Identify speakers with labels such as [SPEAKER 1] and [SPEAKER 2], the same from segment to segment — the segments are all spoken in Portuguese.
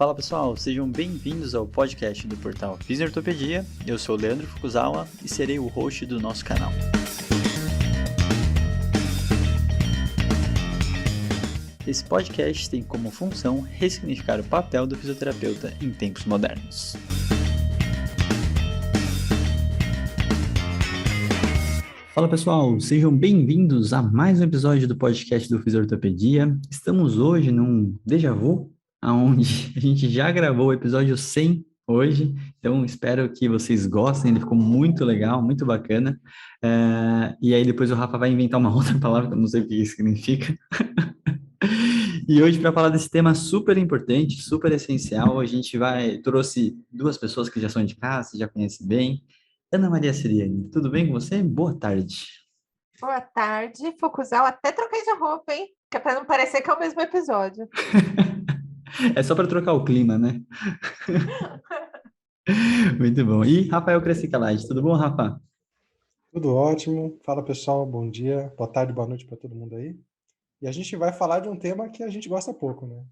[SPEAKER 1] Fala pessoal, sejam bem-vindos ao podcast do portal Fisiortopedia. Eu sou o Leandro Fukuzawa e serei o host do nosso canal. Esse podcast tem como função ressignificar o papel do fisioterapeuta em tempos modernos. Fala pessoal, sejam bem-vindos a mais um episódio do podcast do Fisiortopedia. Estamos hoje num déjà vu, onde a gente já gravou o episódio 100 hoje, então espero que vocês gostem, ele ficou muito legal, muito bacana. E aí depois o Rafa vai inventar uma outra palavra que eu não sei o que isso significa. E hoje, para falar desse tema super importante, super essencial, a gente trouxe duas pessoas que já são de casa, já conhecem bem. Ana Maria Siriane, tudo bem com você? Boa tarde.
[SPEAKER 2] Boa tarde, Fukuzawa. Até troquei de roupa, hein? Que é para não parecer que é o mesmo episódio.
[SPEAKER 1] É só para trocar o clima, né? Muito bom. E Rafael Crescicalage, tudo bom, Rafa?
[SPEAKER 3] Tudo ótimo. Fala pessoal, bom dia, boa tarde, boa noite para todo mundo aí. E a gente vai falar de um tema que a gente gosta pouco, né?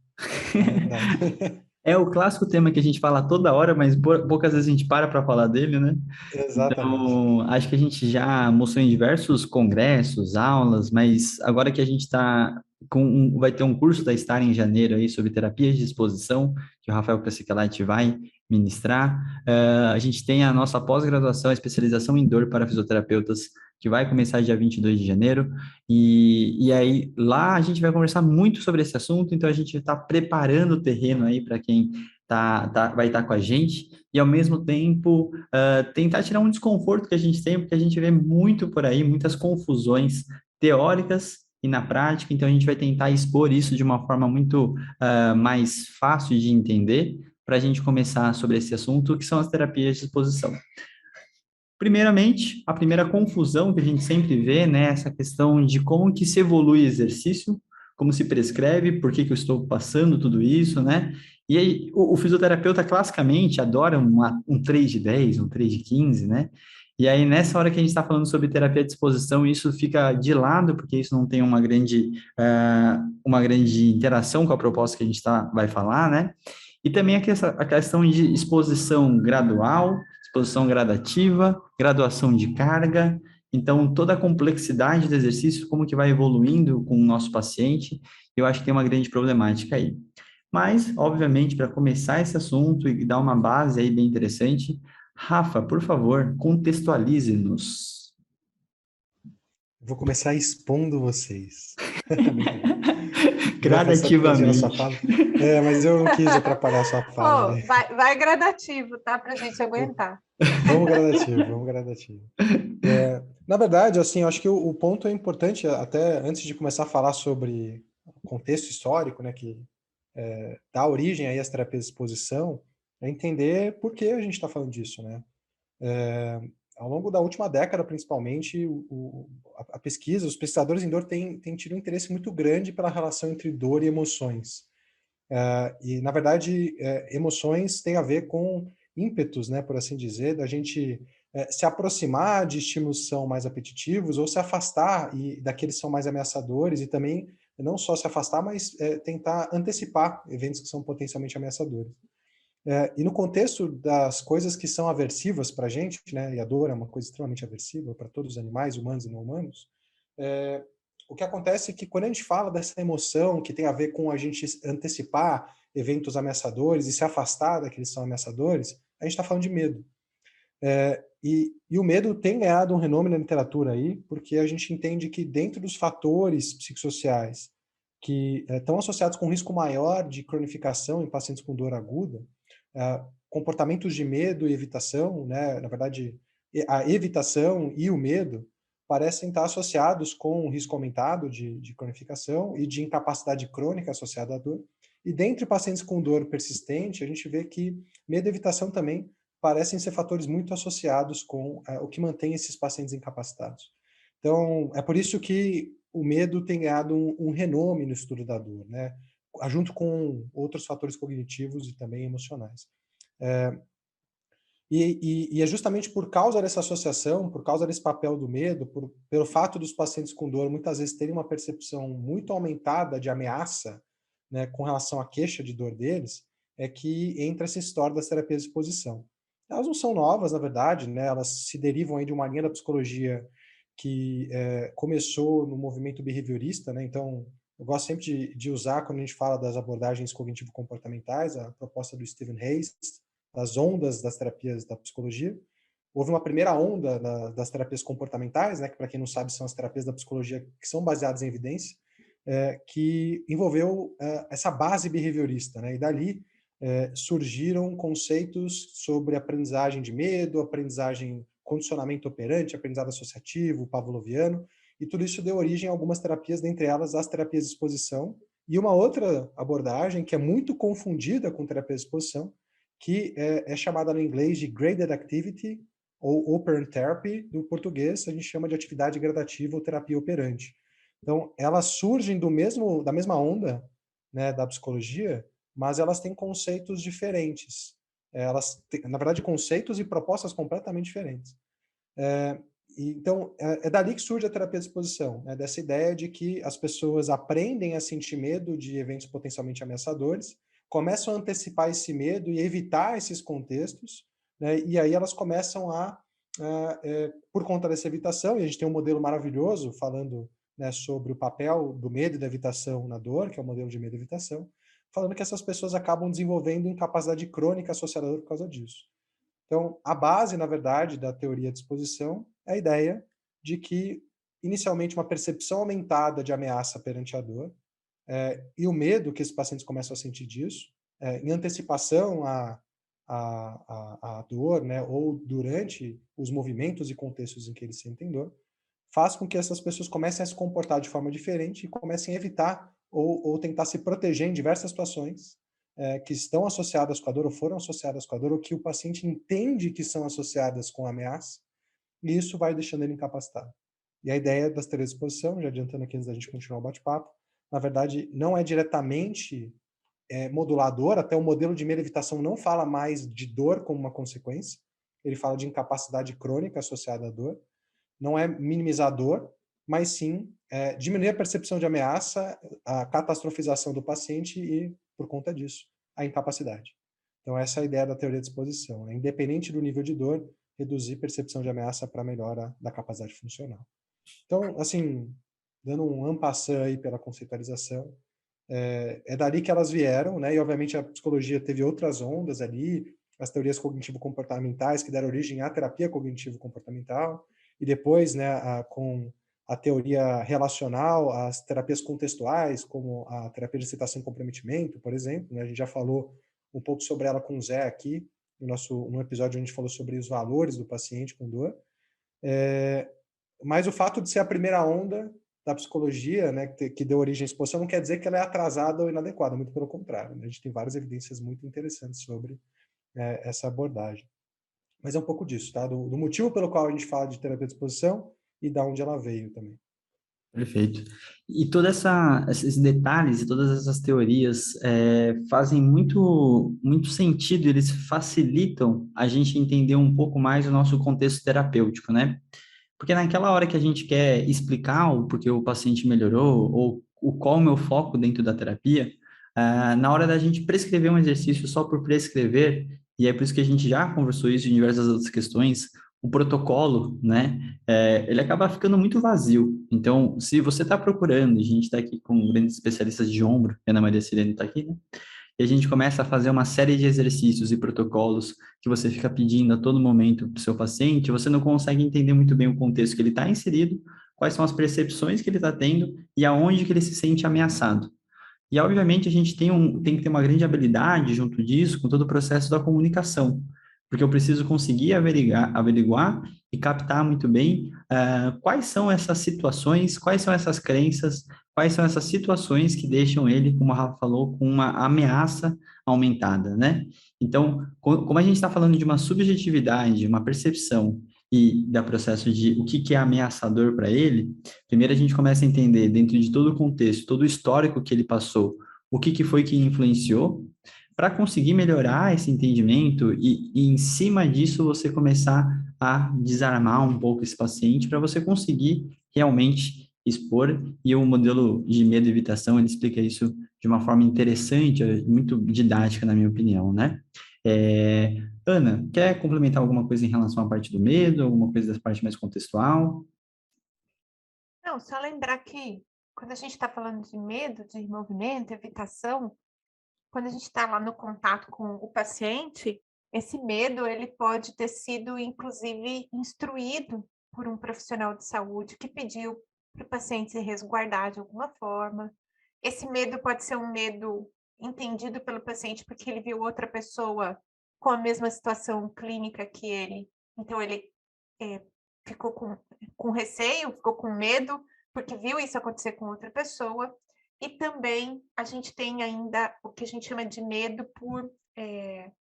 [SPEAKER 1] É o clássico tema que a gente fala toda hora, mas poucas vezes a gente para falar dele, né?
[SPEAKER 3] Exatamente.
[SPEAKER 1] Então, acho que a gente já mostrou em diversos congressos, aulas, mas agora que a gente está vai ter um curso da Star em janeiro aí sobre terapias de exposição, que o Rafael Crescicalati vai ministrar. A gente tem a nossa pós-graduação, a especialização em dor para fisioterapeutas, que vai começar dia 22 de janeiro, e aí lá a gente vai conversar muito sobre esse assunto, então a gente está preparando o terreno aí para quem vai estar com a gente, e ao mesmo tempo tentar tirar um desconforto que a gente tem, porque a gente vê muito por aí, muitas confusões teóricas e na prática, então a gente vai tentar expor isso de uma forma muito mais fácil de entender, para a gente começar sobre esse assunto, que são as terapias de exposição. Primeiramente, a primeira confusão que a gente sempre vê, né, essa questão de como que se evolui o exercício, como se prescreve, por que que eu estou passando tudo isso, né? E aí, o fisioterapeuta classicamente adora um 3 de 10, um 3 de 15, né? E aí, nessa hora que a gente está falando sobre terapia de exposição, isso fica de lado, porque isso não tem uma grande interação com a proposta que a gente vai falar, né? E também a questão de exposição gradual, exposição gradativa, graduação de carga, então toda a complexidade do exercício, como que vai evoluindo com o nosso paciente, eu acho que tem uma grande problemática aí. Mas, obviamente, para começar esse assunto e dar uma base aí bem interessante, Rafa, por favor, contextualize-nos.
[SPEAKER 3] Vou começar expondo vocês. Deu para corrigir na sua
[SPEAKER 1] Gradativamente.
[SPEAKER 3] fala? Mas eu não quis atrapalhar a sua fala, né?
[SPEAKER 2] Vai gradativo, tá? Pra gente aguentar.
[SPEAKER 3] Vamos gradativo, vamos gradativo. Na verdade, assim, eu acho que o ponto é importante, até antes de começar a falar sobre o contexto histórico, né, que dá origem aí às terapias de exposição, é entender por que a gente está falando disso, né? Ao longo da última década, principalmente, a pesquisa, os pesquisadores em dor têm tido um interesse muito grande pela relação entre dor e emoções. E, na verdade, emoções têm a ver com ímpetos, né, por assim dizer, da gente se aproximar de estímulos que são mais apetitivos ou se afastar daqueles que são mais ameaçadores, e também não só se afastar, mas tentar antecipar eventos que são potencialmente ameaçadores. E no contexto das coisas que são aversivas para a gente, né, e a dor é uma coisa extremamente aversiva para todos os animais, humanos e não humanos, o que acontece é que quando a gente fala dessa emoção que tem a ver com a gente antecipar eventos ameaçadores e se afastar daqueles que são ameaçadores, a gente está falando de medo. E o medo tem ganhado um renome na literatura aí, porque a gente entende que dentro dos fatores psicossociais que estão associados com um risco maior de cronificação em pacientes com dor aguda, comportamentos de medo e evitação, né, na verdade, a evitação e o medo parecem estar associados com um risco aumentado de cronificação e de incapacidade crônica associada à dor. E dentre pacientes com dor persistente, a gente vê que medo e evitação também parecem ser fatores muito associados com o que mantém esses pacientes incapacitados. Então, é por isso que o medo tem ganhado um renome no estudo da dor, né? Junto com outros fatores cognitivos e também emocionais. E é justamente por causa dessa associação, por causa desse papel do medo, pelo fato dos pacientes com dor muitas vezes terem uma percepção muito aumentada de ameaça, né, com relação à queixa de dor deles, é que entra essa história das terapias de exposição. Elas não são novas, na verdade, né? Elas se derivam aí de uma linha da psicologia que começou no movimento behaviorista, né? Então, eu gosto sempre de usar, quando a gente fala das abordagens cognitivo-comportamentais, a proposta do Stephen Hayes, das ondas das terapias da psicologia. Houve uma primeira onda das terapias comportamentais, né, que, para quem não sabe, são as terapias da psicologia que são baseadas em evidência, que envolveu essa base behaviorista, né? E dali surgiram conceitos sobre aprendizagem de medo, aprendizagem, condicionamento operante, aprendizado associativo, pavloviano, e tudo isso deu origem a algumas terapias, dentre elas as terapias de exposição, e uma outra abordagem que é muito confundida com terapias de exposição, que é chamada no inglês de Graded Activity, ou Operant Therapy, do português a gente chama de atividade gradativa ou terapia operante. Então, elas surgem da mesma onda, né, da psicologia, mas elas têm conceitos diferentes. Elas têm, na verdade, conceitos e propostas completamente diferentes. Então, é dali que surge a terapia de exposição, né, dessa ideia de que as pessoas aprendem a sentir medo de eventos potencialmente ameaçadores, começam a antecipar esse medo e evitar esses contextos, né, e aí elas começam por conta dessa evitação, e a gente tem um modelo maravilhoso falando, né, sobre o papel do medo e da evitação na dor, que é o modelo de medo e evitação, falando que essas pessoas acabam desenvolvendo incapacidade crônica associada à dor por causa disso. Então, a base, na verdade, da teoria de exposição é a ideia de que, inicialmente, uma percepção aumentada de ameaça perante a dor e o medo que esses pacientes começam a sentir disso, em antecipação à dor, né, ou durante os movimentos e contextos em que eles sentem dor, faz com que essas pessoas comecem a se comportar de forma diferente e comecem a evitar ou tentar se proteger em diversas situações que estão associadas com a dor ou foram associadas com a dor ou que o paciente entende que são associadas com a ameaça, e isso vai deixando ele incapacitado. E a ideia das teorias de exposição, já adiantando aqui antes da gente continuar o bate-papo, na verdade não é diretamente modulador, até o modelo de medo e evitação não fala mais de dor como uma consequência, ele fala de incapacidade crônica associada à dor, não é minimizador, mas sim diminuir a percepção de ameaça, a catastrofização do paciente e, por conta disso, a incapacidade. Então, essa é a ideia da teoria de exposição, né? Independente do nível de dor, reduzir percepção de ameaça para melhora da capacidade funcional. Então, assim, dando um en passant aí pela conceitualização, é dali que elas vieram, né? E, obviamente, a psicologia teve outras ondas ali, as teorias cognitivo-comportamentais que deram origem à terapia cognitivo-comportamental, e depois, né, com a teoria relacional, as terapias contextuais, como a terapia de aceitação e comprometimento, por exemplo, né, a gente já falou um pouco sobre ela com o Zé aqui, no episódio onde a gente falou sobre os valores do paciente com dor. Mas o fato de ser a primeira onda da psicologia, né, que deu origem à exposição, não quer dizer que ela é atrasada ou inadequada, muito pelo contrário, né? A gente tem várias evidências muito interessantes sobre essa abordagem. Mas é um pouco disso, tá? Do motivo pelo qual a gente fala de terapia de exposição e da onde ela veio também.
[SPEAKER 1] Perfeito. E todos esses detalhes e todas essas teorias fazem muito sentido, eles facilitam a gente entender um pouco mais o nosso contexto terapêutico, né? Porque naquela hora que a gente quer explicar o porquê o paciente melhorou ou qual é o meu foco dentro da terapia, na hora da gente prescrever um exercício só por prescrever, e é por isso que a gente já conversou isso em diversas outras questões, o protocolo, né, ele acaba ficando muito vazio. Então, se você está procurando, a gente está aqui com grandes especialistas de ombro, a Ana Maria Sirene está aqui, né? E a gente começa a fazer uma série de exercícios e protocolos que você fica pedindo a todo momento para o seu paciente, você não consegue entender muito bem o contexto que ele está inserido, quais são as percepções que ele está tendo e aonde que ele se sente ameaçado. E, obviamente, a gente tem que ter uma grande habilidade junto disso com todo o processo da comunicação, porque eu preciso conseguir averiguar e captar muito bem quais são essas situações, quais são essas crenças, quais são essas situações que deixam ele, como a Rafa falou, com uma ameaça aumentada, né? Então, como a gente está falando de uma subjetividade, uma percepção e da processo de o que é ameaçador para ele, primeiro a gente começa a entender, dentro de todo o contexto, todo o histórico que ele passou, o que foi que influenciou, para conseguir melhorar esse entendimento e, em cima disso, você começar a desarmar um pouco esse paciente para você conseguir realmente expor, e o modelo de medo e evitação, ele explica isso de uma forma interessante, muito didática, na minha opinião, né? Ana, quer complementar alguma coisa em relação à parte do medo, alguma coisa da parte mais contextual?
[SPEAKER 2] Não, só lembrar que quando a gente está falando de medo, de movimento, evitação, quando a gente está lá no contato com o paciente, esse medo ele pode ter sido, inclusive, instruído por um profissional de saúde que pediu para o paciente se resguardar de alguma forma. Esse medo pode ser um medo entendido pelo paciente porque ele viu outra pessoa com a mesma situação clínica que ele. Então, ele ficou com receio, ficou com medo, porque viu isso acontecer com outra pessoa. E também a gente tem ainda o que a gente chama de medo por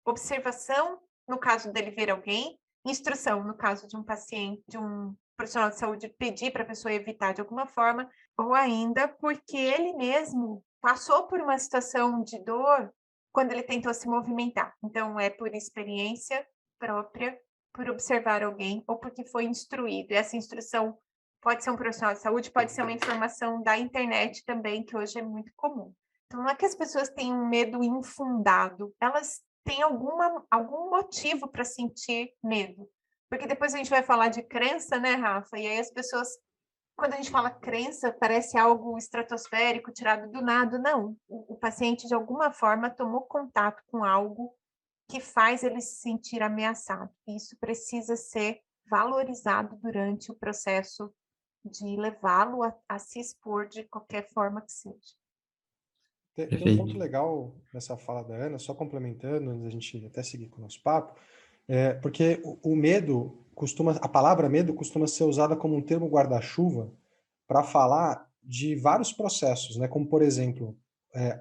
[SPEAKER 2] observação, no caso dele ver alguém, instrução, no caso de um paciente, de um profissional de saúde pedir para a pessoa evitar de alguma forma, ou ainda porque ele mesmo passou por uma situação de dor quando ele tentou se movimentar. Então, é por experiência própria, por observar alguém, ou porque foi instruído. E essa instrução pode ser um profissional de saúde, pode ser uma informação da internet também, que hoje é muito comum. Então, não é que as pessoas tenham um medo infundado, elas têm algum motivo para sentir medo. Porque depois a gente vai falar de crença, né, Rafa? E aí as pessoas, quando a gente fala crença, parece algo estratosférico, tirado do nada. Não, o paciente, de alguma forma, tomou contato com algo que faz ele se sentir ameaçado. Isso precisa ser valorizado durante o processo de levá-lo a se expor de qualquer forma que seja.
[SPEAKER 3] Tem um ponto legal nessa fala da Ana, só complementando, antes da gente até seguir com o nosso papo, porque o medo a palavra medo costuma ser usada como um termo guarda-chuva para falar de vários processos, né? Como, por exemplo,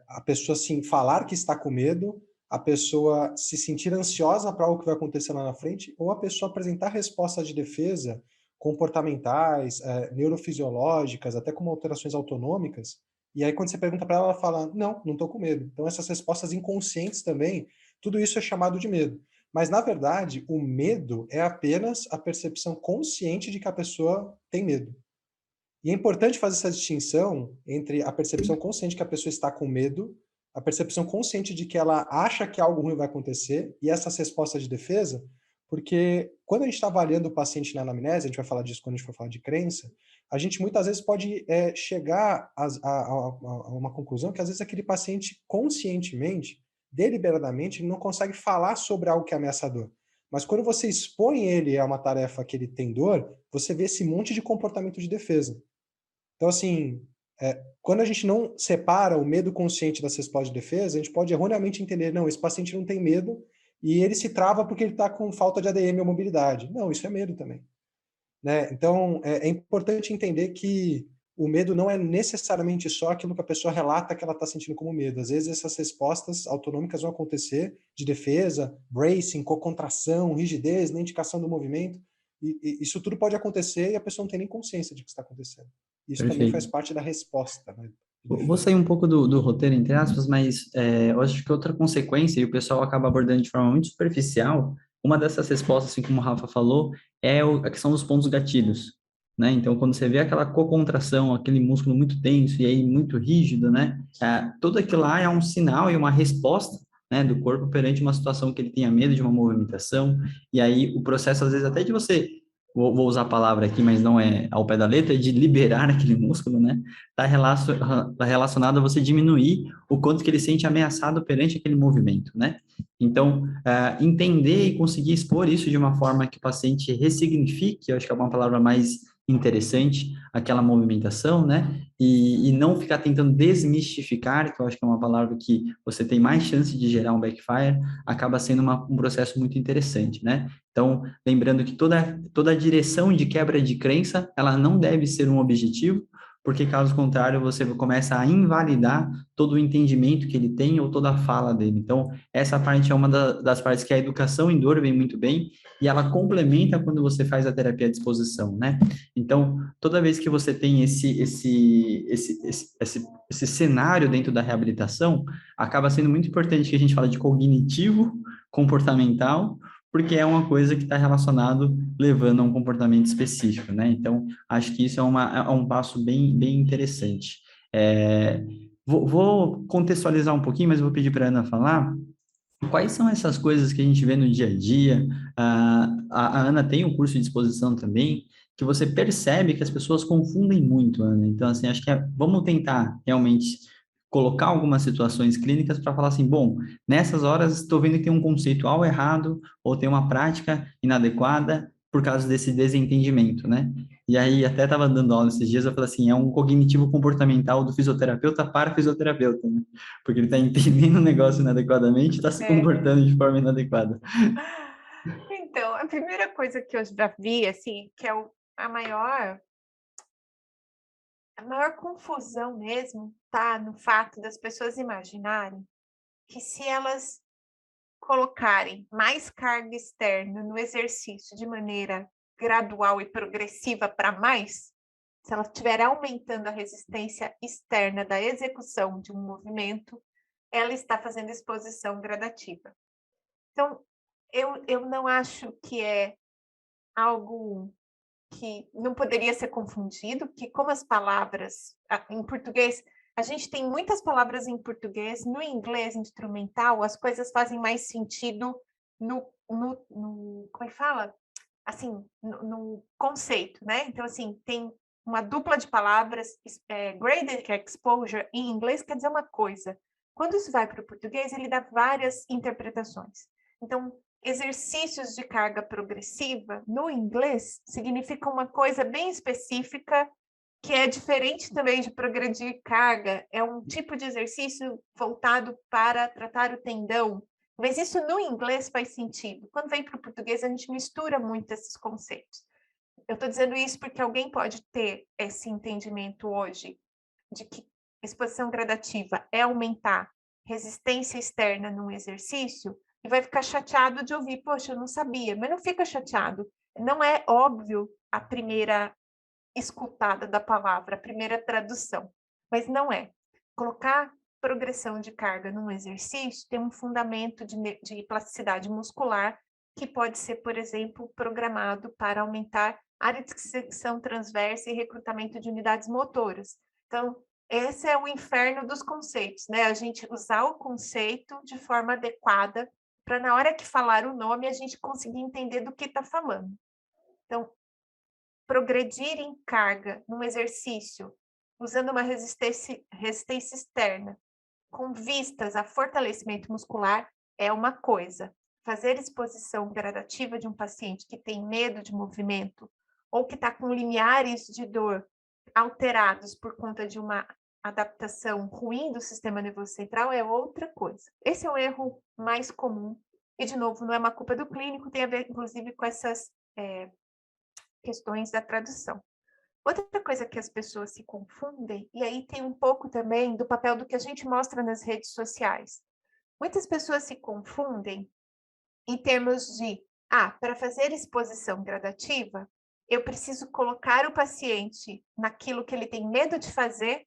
[SPEAKER 3] a pessoa assim, falar que está com medo, a pessoa se sentir ansiosa para algo que vai acontecer lá na frente, ou a pessoa apresentar respostas de defesa comportamentais, neurofisiológicas, até como alterações autonômicas. E aí, quando você pergunta para ela, ela fala: não estou com medo. Então, essas respostas inconscientes também, tudo isso é chamado de medo. Mas, na verdade, o medo é apenas a percepção consciente de que a pessoa tem medo. E é importante fazer essa distinção entre a percepção consciente que a pessoa está com medo, a percepção consciente de que ela acha que algo ruim vai acontecer, e essas respostas de defesa, porque quando a gente está avaliando o paciente na anamnese, a gente vai falar disso quando a gente for falar de crença, a gente muitas vezes pode chegar a uma conclusão que às vezes aquele paciente conscientemente, deliberadamente, ele não consegue falar sobre algo que é ameaçador. Mas quando você expõe ele a uma tarefa que ele tem dor, você vê esse monte de comportamento de defesa. Então, assim, quando a gente não separa o medo consciente das respostas de defesa, a gente pode erroneamente entender, não, esse paciente não tem medo e ele se trava porque ele está com falta de ADM ou mobilidade. Não, isso é medo também. Né? Então, é importante entender que o medo não é necessariamente só aquilo que a pessoa relata que ela está sentindo como medo. Às vezes essas respostas autonômicas vão acontecer de defesa, bracing, cocontração, rigidez, na indicação do movimento. E isso tudo pode acontecer e a pessoa não tem nem consciência de que está acontecendo. Isso também faz
[SPEAKER 1] Perfeito.
[SPEAKER 2] parte da resposta, né?
[SPEAKER 1] Vou sair um pouco do roteiro, entre aspas, mas eu acho que outra consequência, e o pessoal acaba abordando de forma muito superficial, uma dessas respostas, assim como o Rafa falou, a questão dos pontos gatilhos, né? Então, quando você vê aquela cocontração, aquele músculo muito tenso e aí muito rígido, né? Tudo aquilo lá é um sinal e uma resposta, né, do corpo perante uma situação que ele tenha medo de uma movimentação, e aí o processo, às vezes, até de você, vou usar a palavra aqui, mas não é ao pé da letra, de liberar aquele músculo, né? Está relacionado a você diminuir o quanto que ele se sente ameaçado perante aquele movimento, né? Então, entender e conseguir expor isso de uma forma que o paciente ressignifique, eu acho que é uma palavra mais interessante, aquela movimentação, né? E não ficar tentando desmistificar, que eu acho que é uma palavra que você tem mais chance de gerar um backfire, acaba sendo um processo muito interessante, né? Então, lembrando que toda a direção de quebra de crença, ela não deve ser um objetivo, porque caso contrário, você começa a invalidar todo o entendimento que ele tem ou toda a fala dele. Então, essa parte é uma das partes que a educação em dor vem muito bem, e ela complementa quando você faz a terapia à disposição, né? Então, toda vez que você tem esse cenário dentro da reabilitação, acaba sendo muito importante que a gente fale de cognitivo, comportamental, porque é uma coisa que está relacionado, levando a um comportamento específico, né? Então, acho que isso é um passo bem interessante. É, vou contextualizar um pouquinho, mas eu vou pedir para a Ana falar. Quais são essas coisas que a gente vê no dia a dia? A Ana tem um curso de exposição também, que você percebe que as pessoas confundem muito, Ana. Então, assim, acho que vamos tentar realmente colocar algumas situações clínicas para falar assim, bom, nessas horas estou vendo que tem um conceitual errado ou tem uma prática inadequada por causa desse desentendimento, né? E aí, até estava dando aula esses dias, eu falei assim, é um cognitivo comportamental do fisioterapeuta para fisioterapeuta, né? Porque ele está entendendo o negócio inadequadamente e está se
[SPEAKER 2] É.
[SPEAKER 1] comportando de forma inadequada.
[SPEAKER 2] Então, a primeira coisa que eu já vi, assim, que é a maior confusão mesmo, tá no fato das pessoas imaginarem que se elas colocarem mais carga externa no exercício de maneira gradual e progressiva para mais, se ela estiver aumentando a resistência externa da execução de um movimento, ela está fazendo exposição gradativa. Então, eu não acho que é algo que não poderia ser confundido, que como as palavras em português, a gente tem muitas palavras em português, no inglês instrumental, as coisas fazem mais sentido como é que fala? Assim, no conceito, né? Então, assim, tem uma dupla de palavras, graded exposure, em inglês quer dizer uma coisa. Quando isso vai para o português, ele dá várias interpretações. Então, exercícios de carga progressiva, no inglês, significa uma coisa bem específica, que é diferente também de progredir carga. É um tipo de exercício voltado para tratar o tendão. Mas isso no inglês faz sentido. Quando vem para o português, a gente mistura muito esses conceitos. Eu estou dizendo isso porque alguém pode ter esse entendimento hoje de que exposição gradativa é aumentar resistência externa num exercício e vai ficar chateado de ouvir, poxa, eu não sabia, mas não fica chateado. Não é óbvio a primeira escutada da palavra, a primeira tradução, mas não é. Colocar progressão de carga num exercício tem um fundamento de plasticidade muscular que pode ser, por exemplo, programado para aumentar área de secção transversa e recrutamento de unidades motoras. Então, esse é o inferno dos conceitos, né? A gente usar o conceito de forma adequada para, na hora que falar o nome, a gente conseguir entender do que está falando. Então, progredir em carga num exercício usando uma resistência externa com vistas a fortalecimento muscular é uma coisa. Fazer exposição gradativa de um paciente que tem medo de movimento ou que está com limiares de dor alterados por conta de uma adaptação ruim do sistema nervoso central é outra coisa. Esse é o erro mais comum e, de novo, não é uma culpa do clínico, tem a ver, inclusive, com essas questões da tradução. Outra coisa que as pessoas se confundem, e aí tem um pouco também do papel do que a gente mostra nas redes sociais. Muitas pessoas se confundem em termos de, para fazer exposição gradativa, eu preciso colocar o paciente naquilo que ele tem medo de fazer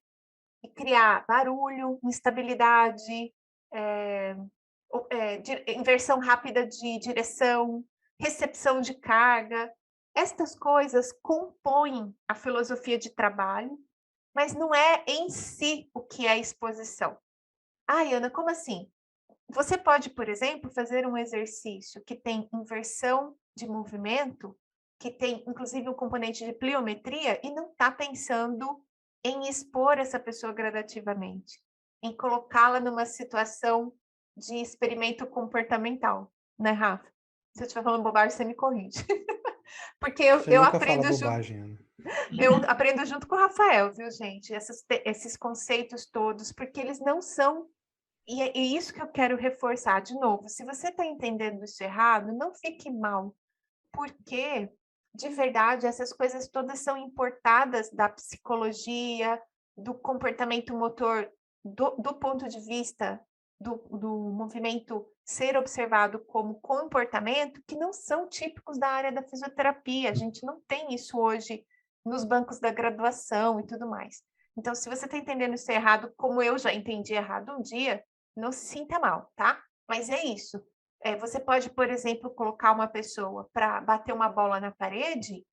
[SPEAKER 2] e criar barulho, instabilidade, inversão rápida de direção, recepção de carga. Estas coisas compõem a filosofia de trabalho, mas não é em si o que é exposição. Ana, como assim? Você pode, por exemplo, fazer um exercício que tem inversão de movimento, que tem inclusive um componente de pliometria, e não está pensando em expor essa pessoa gradativamente, em colocá-la numa situação de experimento comportamental, né, Rafa? Se eu estiver falando bobagem, você me corrige. Porque
[SPEAKER 3] Você
[SPEAKER 2] eu
[SPEAKER 3] nunca fala
[SPEAKER 2] aprendo
[SPEAKER 3] bobagem, Ana.
[SPEAKER 2] eu aprendo junto com o Rafael, viu, gente? Esses conceitos todos, porque eles não são. E é isso que eu quero reforçar de novo. Se você está entendendo isso errado, não fique mal, porque, de verdade, essas coisas todas são importadas da psicologia, do comportamento motor, do ponto de vista do movimento ser observado como comportamento, que não são típicos da área da fisioterapia. A gente não tem isso hoje nos bancos da graduação e tudo mais. Então, se você está entendendo isso errado, como eu já entendi errado um dia, não se sinta mal, tá? Mas é isso. Você pode, por exemplo, colocar uma pessoa para bater uma bola na parede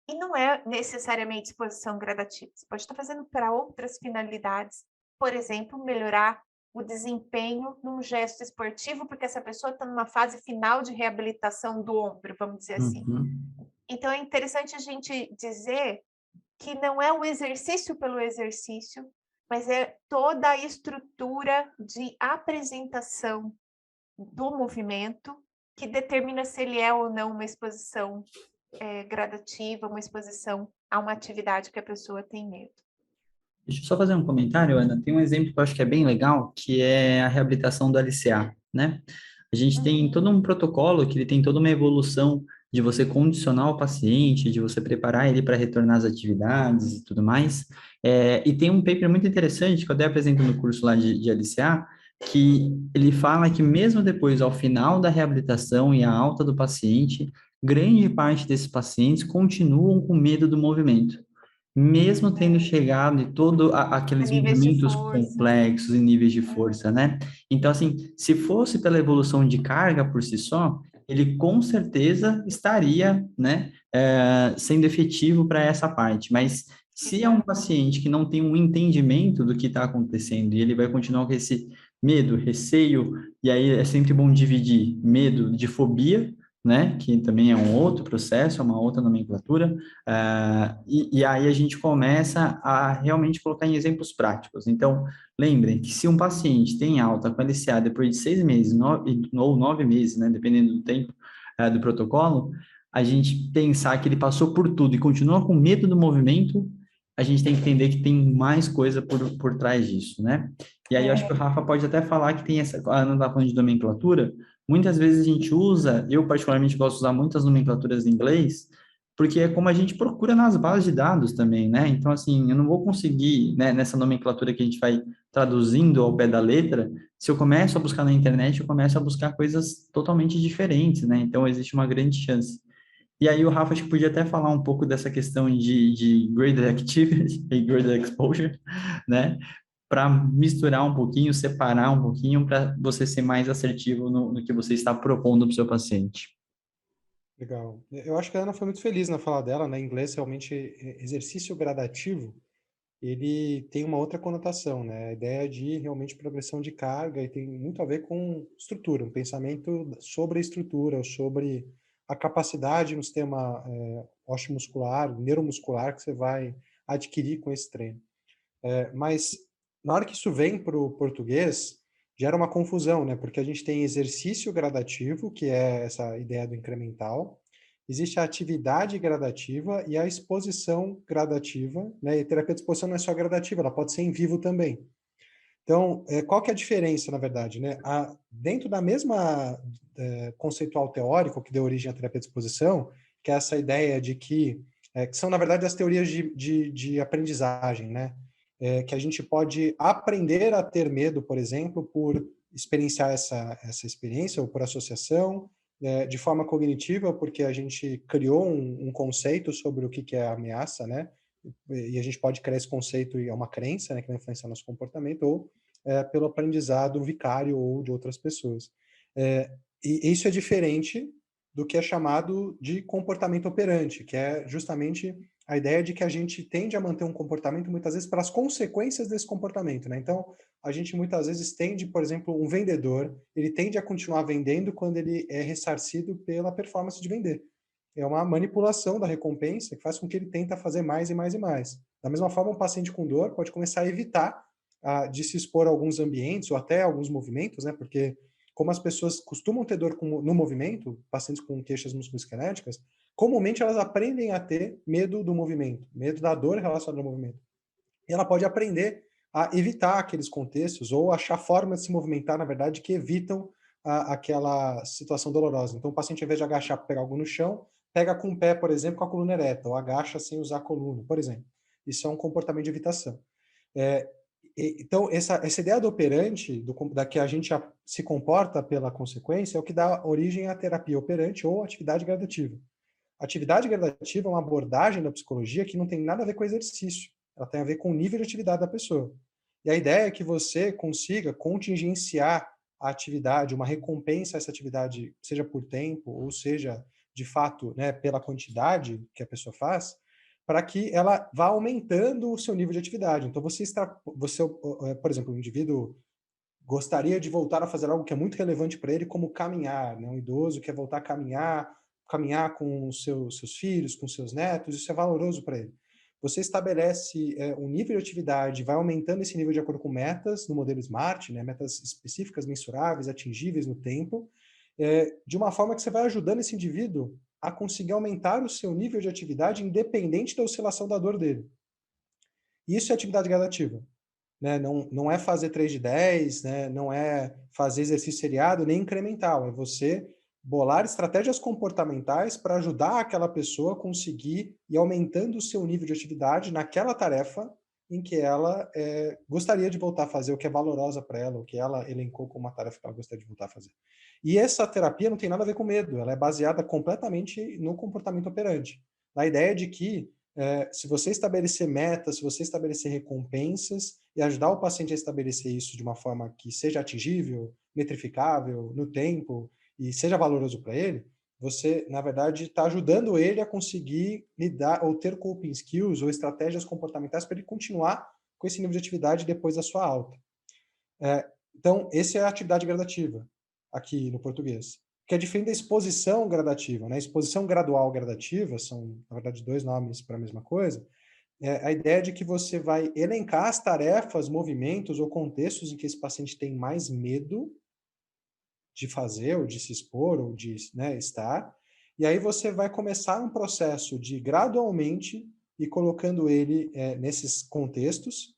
[SPEAKER 2] e não é necessariamente exposição gradativa. Você pode estar fazendo para outras finalidades, por exemplo, melhorar o desempenho num gesto esportivo, porque essa pessoa está numa fase final de reabilitação do ombro, vamos dizer assim. Então, é interessante a gente dizer que não é o exercício pelo exercício, mas é toda a estrutura de apresentação do movimento que determina se ele é ou não uma exposição gradativa, uma exposição a uma atividade que a pessoa tem medo.
[SPEAKER 1] Deixa eu só fazer um comentário, Ana. Tem um exemplo que eu acho que é bem legal, que é a reabilitação do LCA, né? A gente tem todo um protocolo que ele tem toda uma evolução de você condicionar o paciente, de você preparar ele para retornar às atividades e tudo mais. E tem um paper muito interessante que eu até apresento no curso lá de LCA, que ele fala que mesmo depois, ao final da reabilitação e a alta do paciente, grande parte desses pacientes continuam com medo do movimento mesmo tendo chegado em todo aqueles
[SPEAKER 2] Níveis de
[SPEAKER 1] movimentos
[SPEAKER 2] força.
[SPEAKER 1] complexos e níveis de força, né? Então, assim, se fosse pela evolução de carga por si só, ele com certeza estaria, né, sendo efetivo para essa parte. Mas se é um paciente que não tem um entendimento do que está acontecendo e ele vai continuar com esse medo, receio, e aí é sempre bom dividir medo de fobia, né, que também é um outro processo, é uma outra nomenclatura, e aí a gente começa a realmente colocar em exemplos práticos. Então, lembrem que se um paciente tem alta com LCA depois de 6 meses ou 9 meses, né, dependendo do tempo do protocolo, a gente pensar que ele passou por tudo e continua com medo do movimento, a gente tem que entender que tem mais coisa por trás disso, né? E aí eu acho que o Rafa pode até falar que tem essa, a Ana está falando de nomenclatura, muitas vezes a gente usa, eu particularmente gosto de usar muitas nomenclaturas em inglês, porque é como a gente procura nas bases de dados também, né? Então, assim, eu não vou conseguir, né, nessa nomenclatura que a gente vai traduzindo ao pé da letra, se eu começo a buscar na internet, eu começo a buscar coisas totalmente diferentes, né? Então, existe uma grande chance. E aí, o Rafa, acho que podia até falar um pouco dessa questão de graded activity e graded exposure, né? Para misturar um pouquinho, separar um pouquinho, para você ser mais assertivo no que você está propondo para o seu paciente.
[SPEAKER 3] Legal. Eu acho que a Ana foi muito feliz na fala dela, né? Em inglês, realmente, exercício gradativo, ele tem uma outra conotação, né? A ideia de realmente progressão de carga e tem muito a ver com estrutura, um pensamento sobre a estrutura, ou sobre a capacidade no sistema osteomuscular, neuromuscular que você vai adquirir com esse treino. Mas na hora que isso vem para o português, gera uma confusão, né? Porque a gente tem exercício gradativo, que é essa ideia do incremental, existe a atividade gradativa e a exposição gradativa, né? E terapia de exposição não é só gradativa, ela pode ser em vivo também. Então, qual que é a diferença, na verdade, né? Dentro da mesma conceitual teórico que deu origem à terapia de exposição, que é essa ideia de que são, na verdade, as teorias de aprendizagem, né? Que a gente pode aprender a ter medo, por exemplo, por experienciar essa experiência ou por associação, de forma cognitiva, porque a gente criou um conceito sobre o que é a ameaça, né? E a gente pode criar esse conceito e é uma crença, né, que vai influenciar nosso comportamento, ou pelo aprendizado vicário ou de outras pessoas. E isso é diferente do que é chamado de comportamento operante, que é justamente a ideia de que a gente tende a manter um comportamento muitas vezes pelas consequências desse comportamento, né? Então, a gente muitas vezes tende, por exemplo, um vendedor, ele tende a continuar vendendo quando ele é ressarcido pela performance de vender. É uma manipulação da recompensa que faz com que ele tenta fazer mais e mais e mais. Da mesma forma, um paciente com dor pode começar a evitar de se expor a alguns ambientes ou até alguns movimentos, né? Porque como as pessoas costumam ter dor no movimento, pacientes com queixas musculoesqueléticas, comumente elas aprendem a ter medo do movimento, medo da dor relacionada ao movimento. E ela pode aprender a evitar aqueles contextos ou achar formas de se movimentar, na verdade, que evitam aquela situação dolorosa. Então, o paciente, ao invés de agachar para pegar algo no chão, pega com o pé, por exemplo, com a coluna ereta, ou agacha sem usar a coluna, por exemplo. Isso é um comportamento de evitação. Então, essa ideia do operante, da que a gente se comporta pela consequência, é o que dá origem à terapia operante ou atividade gradativa. Atividade gradativa é uma abordagem da psicologia que não tem nada a ver com exercício. Ela tem a ver com o nível de atividade da pessoa. E a ideia é que você consiga contingenciar a atividade, uma recompensa a essa atividade, seja por tempo, ou seja, de fato, né, pela quantidade que a pessoa faz, para que ela vá aumentando o seu nível de atividade. Então, por exemplo, um indivíduo gostaria de voltar a fazer algo que é muito relevante para ele, como caminhar, né? Um idoso quer voltar a caminhar com os seus filhos, com seus netos, isso é valoroso para ele. Você estabelece um nível de atividade, vai aumentando esse nível de acordo com metas no modelo SMART, né? Metas específicas, mensuráveis, atingíveis no tempo, de uma forma que você vai ajudando esse indivíduo a conseguir aumentar o seu nível de atividade independente da oscilação da dor dele. Isso é atividade gradativa. Né? Não é fazer 3 de 10, né? Não é fazer exercício seriado, nem incremental. É você bolar estratégias comportamentais para ajudar aquela pessoa a conseguir ir aumentando o seu nível de atividade naquela tarefa em que ela gostaria de voltar a fazer, o que é valorosa para ela, o que ela elencou como uma tarefa que ela gostaria de voltar a fazer. E essa terapia não tem nada a ver com medo, ela é baseada completamente no comportamento operante. Na ideia de que se você estabelecer metas, se você estabelecer recompensas e ajudar o paciente a estabelecer isso de uma forma que seja atingível, metrificável, no tempo e seja valoroso para ele, você, na verdade, está ajudando ele a conseguir lidar ou ter coping skills ou estratégias comportamentais para ele continuar com esse nível de atividade depois da sua alta. Então, essa é a atividade gradativa, aqui no português, que é diferente da exposição gradativa. Né? Exposição gradual gradativa são, na verdade, 2 nomes para a mesma coisa. A ideia de que você vai elencar as tarefas, movimentos ou contextos em que esse paciente tem mais medo de fazer, ou de se expor, ou de, né, estar, e aí você vai começar um processo de gradualmente ir colocando ele nesses contextos,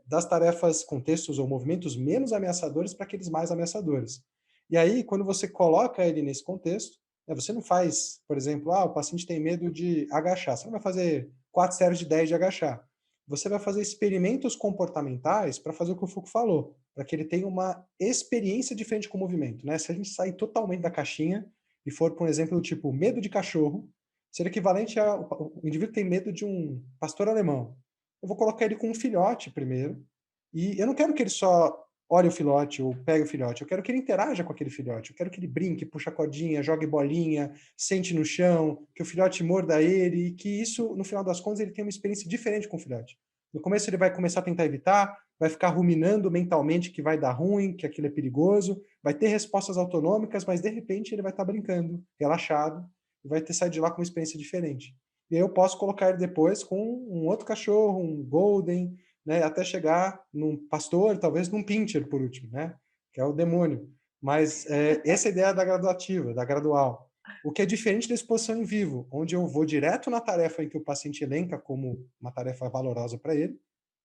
[SPEAKER 3] das tarefas, contextos ou movimentos menos ameaçadores para aqueles mais ameaçadores. E aí, quando você coloca ele nesse contexto, você não faz, por exemplo, o paciente tem medo de agachar, você não vai fazer 4 séries de 10 de agachar. Você vai fazer experimentos comportamentais para fazer o que o Foucault falou, para que ele tenha uma experiência diferente com o movimento. Né? Se a gente sair totalmente da caixinha e for, por exemplo, do tipo medo de cachorro, seria equivalente a o indivíduo tem medo de um pastor alemão. Eu vou colocar ele com um filhote primeiro, e eu não quero que ele só olhe o filhote ou pegue o filhote, eu quero que ele interaja com aquele filhote, eu quero que ele brinque, puxe a cordinha, jogue bolinha, sente no chão, que o filhote morda ele, e que isso, no final das contas, ele tenha uma experiência diferente com o filhote. No começo ele vai começar a tentar evitar, vai ficar ruminando mentalmente que vai dar ruim, que aquilo é perigoso, vai ter respostas autonômicas, mas de repente ele vai estar brincando, relaxado, e vai ter saído de lá com uma experiência diferente. E aí eu posso colocar ele depois com um outro cachorro, um golden, né, até chegar num pastor, talvez num pincher, por último, né, que é o demônio. Mas essa é a ideia da graduativa, da gradual. O que é diferente da exposição em vivo, onde eu vou direto na tarefa em que o paciente elenca como uma tarefa valorosa para ele.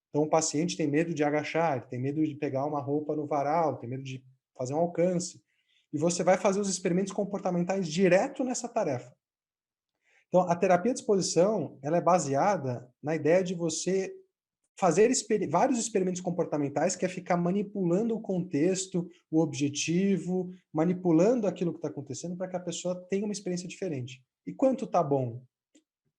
[SPEAKER 3] Então, o paciente tem medo de agachar, ele tem medo de pegar uma roupa no varal, tem medo de fazer um alcance. E você vai fazer os experimentos comportamentais direto nessa tarefa. Então, a terapia de exposição, ela é baseada na ideia de você fazer vários experimentos comportamentais, que é ficar manipulando o contexto, o objetivo, manipulando aquilo que está acontecendo para que a pessoa tenha uma experiência diferente. E quanto está bom?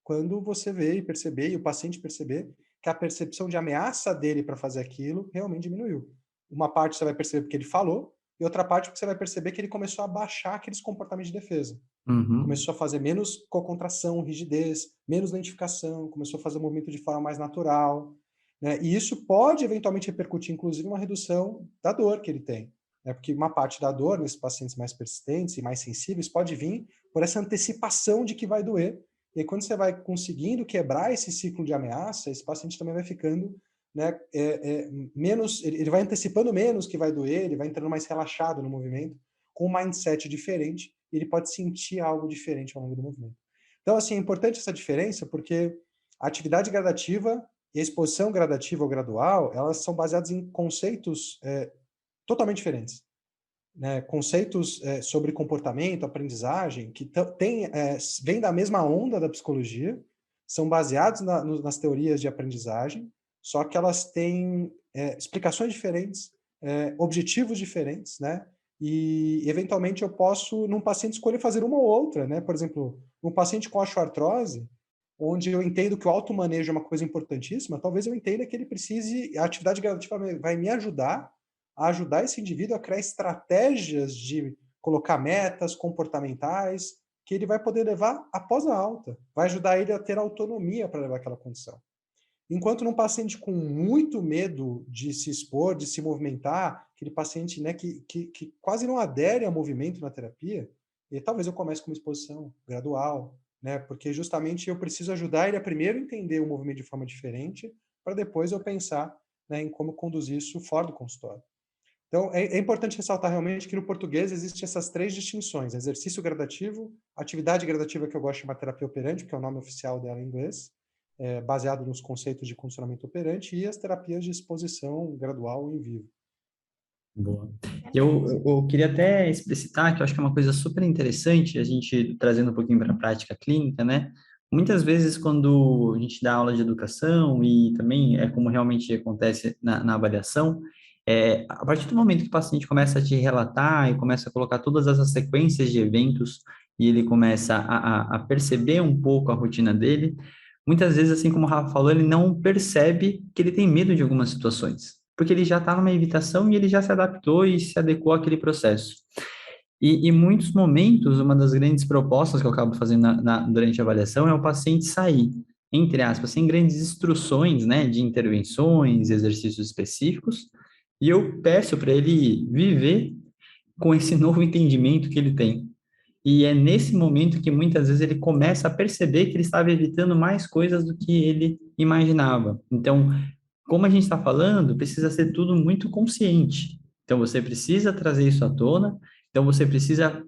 [SPEAKER 3] Quando você vê e perceber, e o paciente perceber, que a percepção de ameaça dele para fazer aquilo realmente diminuiu. Uma parte você vai perceber porque ele falou, e outra parte porque você vai perceber que ele começou a baixar aqueles comportamentos de defesa. Começou a fazer menos cocontração, rigidez, menos lentificação, começou a fazer o movimento de forma mais natural. Né? E isso pode eventualmente repercutir, inclusive, uma redução da dor que ele tem. Né? Porque uma parte da dor nesses pacientes mais persistentes e mais sensíveis pode vir por essa antecipação de que vai doer. E aí, quando você vai conseguindo quebrar esse ciclo de ameaça, esse paciente também vai ficando, né, menos, ele vai antecipando menos que vai doer, ele vai entrando mais relaxado no movimento, com um mindset diferente, e ele pode sentir algo diferente ao longo do movimento. Então, assim, é importante essa diferença, porque a atividade gradativa e a exposição gradativa ou gradual, elas são baseadas em conceitos totalmente diferentes. Né? Conceitos sobre comportamento, aprendizagem, que vêm da mesma onda da psicologia, são baseados nas teorias de aprendizagem, só que elas têm explicações diferentes, objetivos diferentes, né? E, eventualmente, eu posso, num paciente, escolher fazer uma ou outra, né? Por exemplo, um paciente com osteoartrose, onde eu entendo que o automanejo é uma coisa importantíssima, talvez eu entenda que ele precise, a atividade gradativa vai me ajudar a ajudar esse indivíduo a criar estratégias de colocar metas comportamentais que ele vai poder levar após a alta. Vai ajudar ele a ter autonomia para levar aquela condição. Enquanto num paciente com muito medo de se expor, de se movimentar, aquele paciente, né, que quase não adere ao movimento na terapia, e talvez eu comece com uma exposição gradual, né, porque justamente eu preciso ajudar ele a primeiro entender o movimento de forma diferente, para depois eu pensar, né, em como conduzir isso fora do consultório. Então, é importante ressaltar realmente que no português existem essas três distinções: exercício gradativo, atividade gradativa, que eu gosto de chamar terapia operante, que é o nome oficial dela em inglês, baseado nos conceitos de condicionamento operante, e as terapias de exposição gradual em vivo.
[SPEAKER 1] Boa. Eu queria até explicitar que eu acho que é uma coisa super interessante, a gente trazendo um pouquinho para a prática clínica, né? Muitas vezes, quando a gente dá aula de educação, e também é como realmente acontece na avaliação, a partir do momento que o paciente começa a te relatar e começa a colocar todas essas sequências de eventos, e ele começa a perceber um pouco a rotina dele, muitas vezes, assim como o Rafa falou, ele não percebe que ele tem medo de algumas situações, porque ele já está numa evitação e ele já se adaptou e se adequou àquele processo. E em muitos momentos, uma das grandes propostas que eu acabo fazendo durante a avaliação é o paciente sair, entre aspas, sem grandes instruções, né, de intervenções, exercícios específicos, e eu peço para ele viver com esse novo entendimento que ele tem. E é nesse momento que muitas vezes ele começa a perceber que ele estava evitando mais coisas do que ele imaginava. Então, como a gente está falando, precisa ser tudo muito consciente. Então, você precisa trazer isso à tona, então você precisa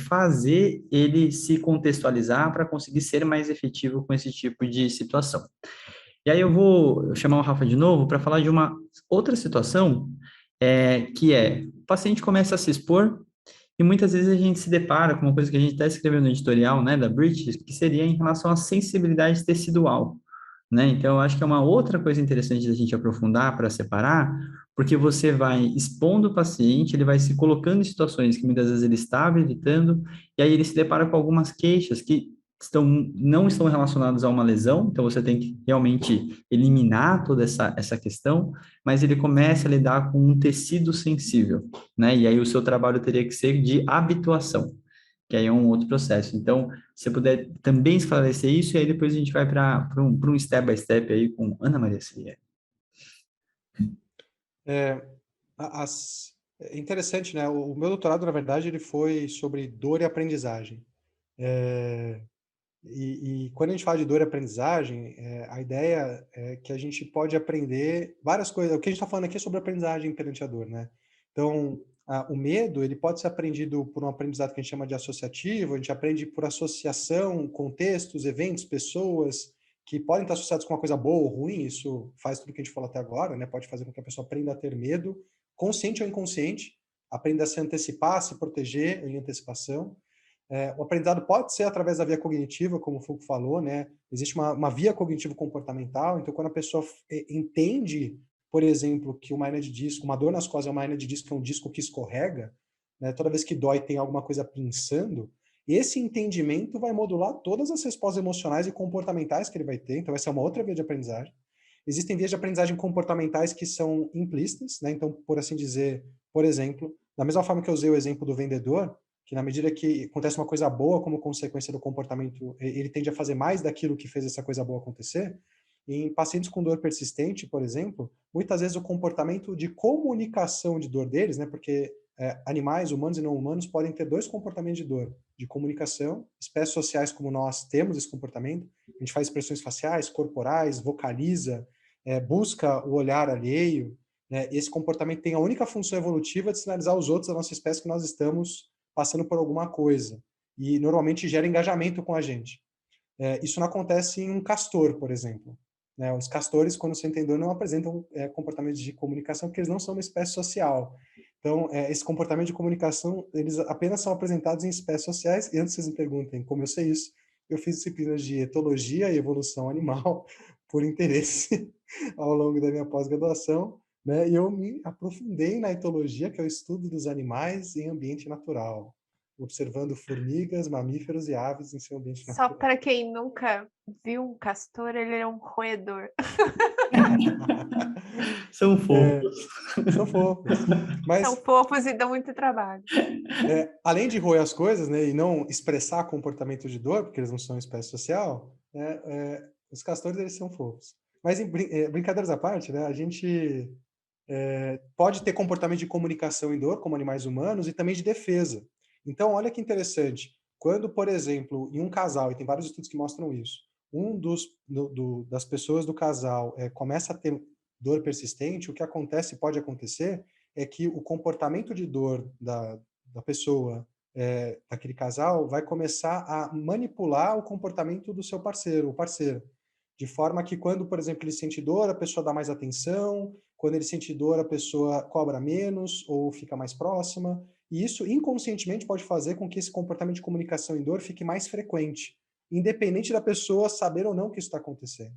[SPEAKER 1] fazer ele se contextualizar para conseguir ser mais efetivo com esse tipo de situação. E aí eu vou chamar o Rafa de novo para falar de uma outra situação, que é, o paciente começa a se expor e muitas vezes a gente se depara com uma coisa que a gente até escreveu no editorial, né, da British, que seria em relação à sensibilidade tecidual, né? Então, eu acho que é uma outra coisa interessante da gente aprofundar para separar, porque você vai expondo o paciente, ele vai se colocando em situações que muitas vezes ele estava evitando, e aí ele se depara com algumas queixas que não estão relacionadas a uma lesão, então você tem que realmente eliminar toda essa questão, mas ele começa a lidar com um tecido sensível, né? E aí o seu trabalho teria que ser de habituação, que aí é um outro processo. Então, se você puder também esclarecer isso, e aí depois a gente vai para um step by step aí com Ana Maria Silier.
[SPEAKER 3] É interessante, né? O meu doutorado, na verdade, ele foi sobre dor e aprendizagem. E quando a gente fala de dor e aprendizagem, a ideia é que a gente pode aprender várias coisas. O que a gente está falando aqui é sobre aprendizagem perante a dor, né? Então, o medo, ele pode ser aprendido por um aprendizado que a gente chama de associativo, a gente aprende por associação, contextos, eventos, pessoas, que podem estar associados com uma coisa boa ou ruim, isso faz tudo que a gente falou até agora, né? Pode fazer com que a pessoa aprenda a ter medo, consciente ou inconsciente, aprenda a se antecipar, a se proteger em antecipação. O aprendizado pode ser através da via cognitiva, como o Foucault falou, né? Existe uma via cognitivo-comportamental, então quando a pessoa entende, por exemplo, que uma hernia de disco, uma dor nas costas é uma hernia de disco, é um disco que escorrega, né? Toda vez que dói tem alguma coisa pinçando, esse entendimento vai modular todas as respostas emocionais e comportamentais que ele vai ter, então essa é uma outra via de aprendizagem. Existem vias de aprendizagem comportamentais que são implícitas, né? Então, por assim dizer, por exemplo, da mesma forma que eu usei o exemplo do vendedor, que na medida que acontece uma coisa boa como consequência do comportamento, ele tende a fazer mais daquilo que fez essa coisa boa acontecer. E em pacientes com dor persistente, por exemplo, muitas vezes o comportamento de comunicação de dor deles, né, porque animais, humanos e não humanos, podem ter dois comportamentos de dor, de comunicação, espécies sociais como nós temos esse comportamento, a gente faz expressões faciais, corporais, vocaliza, busca o olhar alheio, né, esse comportamento tem a única função evolutiva de sinalizar aos outros da nossa espécie que nós estamos passando por alguma coisa. E normalmente gera engajamento com a gente. Isso não acontece em um castor, por exemplo. Né? Os castores, quando você entendeu, não apresentam comportamentos de comunicação porque eles não são uma espécie social. Então, esse comportamento de comunicação, eles apenas são apresentados em espécies sociais. E antes vocês me perguntem como eu sei isso, eu fiz disciplinas de etologia e evolução animal por interesse ao longo da minha pós-graduação. Né? E eu me aprofundei na etologia, que é o estudo dos animais em ambiente natural, observando formigas, mamíferos e aves em seu ambiente
[SPEAKER 2] Só
[SPEAKER 3] natural.
[SPEAKER 2] para quem nunca viu um castor, ele é um roedor.
[SPEAKER 1] São fofos.
[SPEAKER 3] São fofos. Mas,
[SPEAKER 2] São fofos e dão muito trabalho.
[SPEAKER 3] além de roer as coisas, né, e não expressar comportamento de dor, porque eles não são espécie social, né, os castores eles são fofos. Mas, brincadeiras à parte, né, a gente pode ter comportamento de comunicação em dor, como animais humanos, e também de defesa. Então, olha que interessante. Quando, por exemplo, em um casal, e tem vários estudos que mostram isso, das pessoas do casal começa a ter dor persistente, o que acontece, pode acontecer, é que o comportamento de dor da pessoa, daquele casal, vai começar a manipular o comportamento do seu parceiro ou parceira. De forma que quando, por exemplo, ele sente dor, a pessoa dá mais atenção, quando ele sente dor, a pessoa cobra menos ou fica mais próxima. E isso, inconscientemente, pode fazer com que esse comportamento de comunicação em dor fique mais frequente, independente da pessoa saber ou não que isso está acontecendo.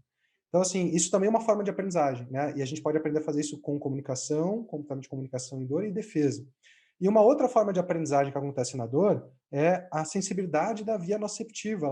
[SPEAKER 3] Então, assim, isso também é uma forma de aprendizagem, né? E a gente pode aprender a fazer isso com comunicação, comportamento de comunicação em dor e defesa. E uma outra forma de aprendizagem que acontece na dor é a sensibilidade da via nociceptiva.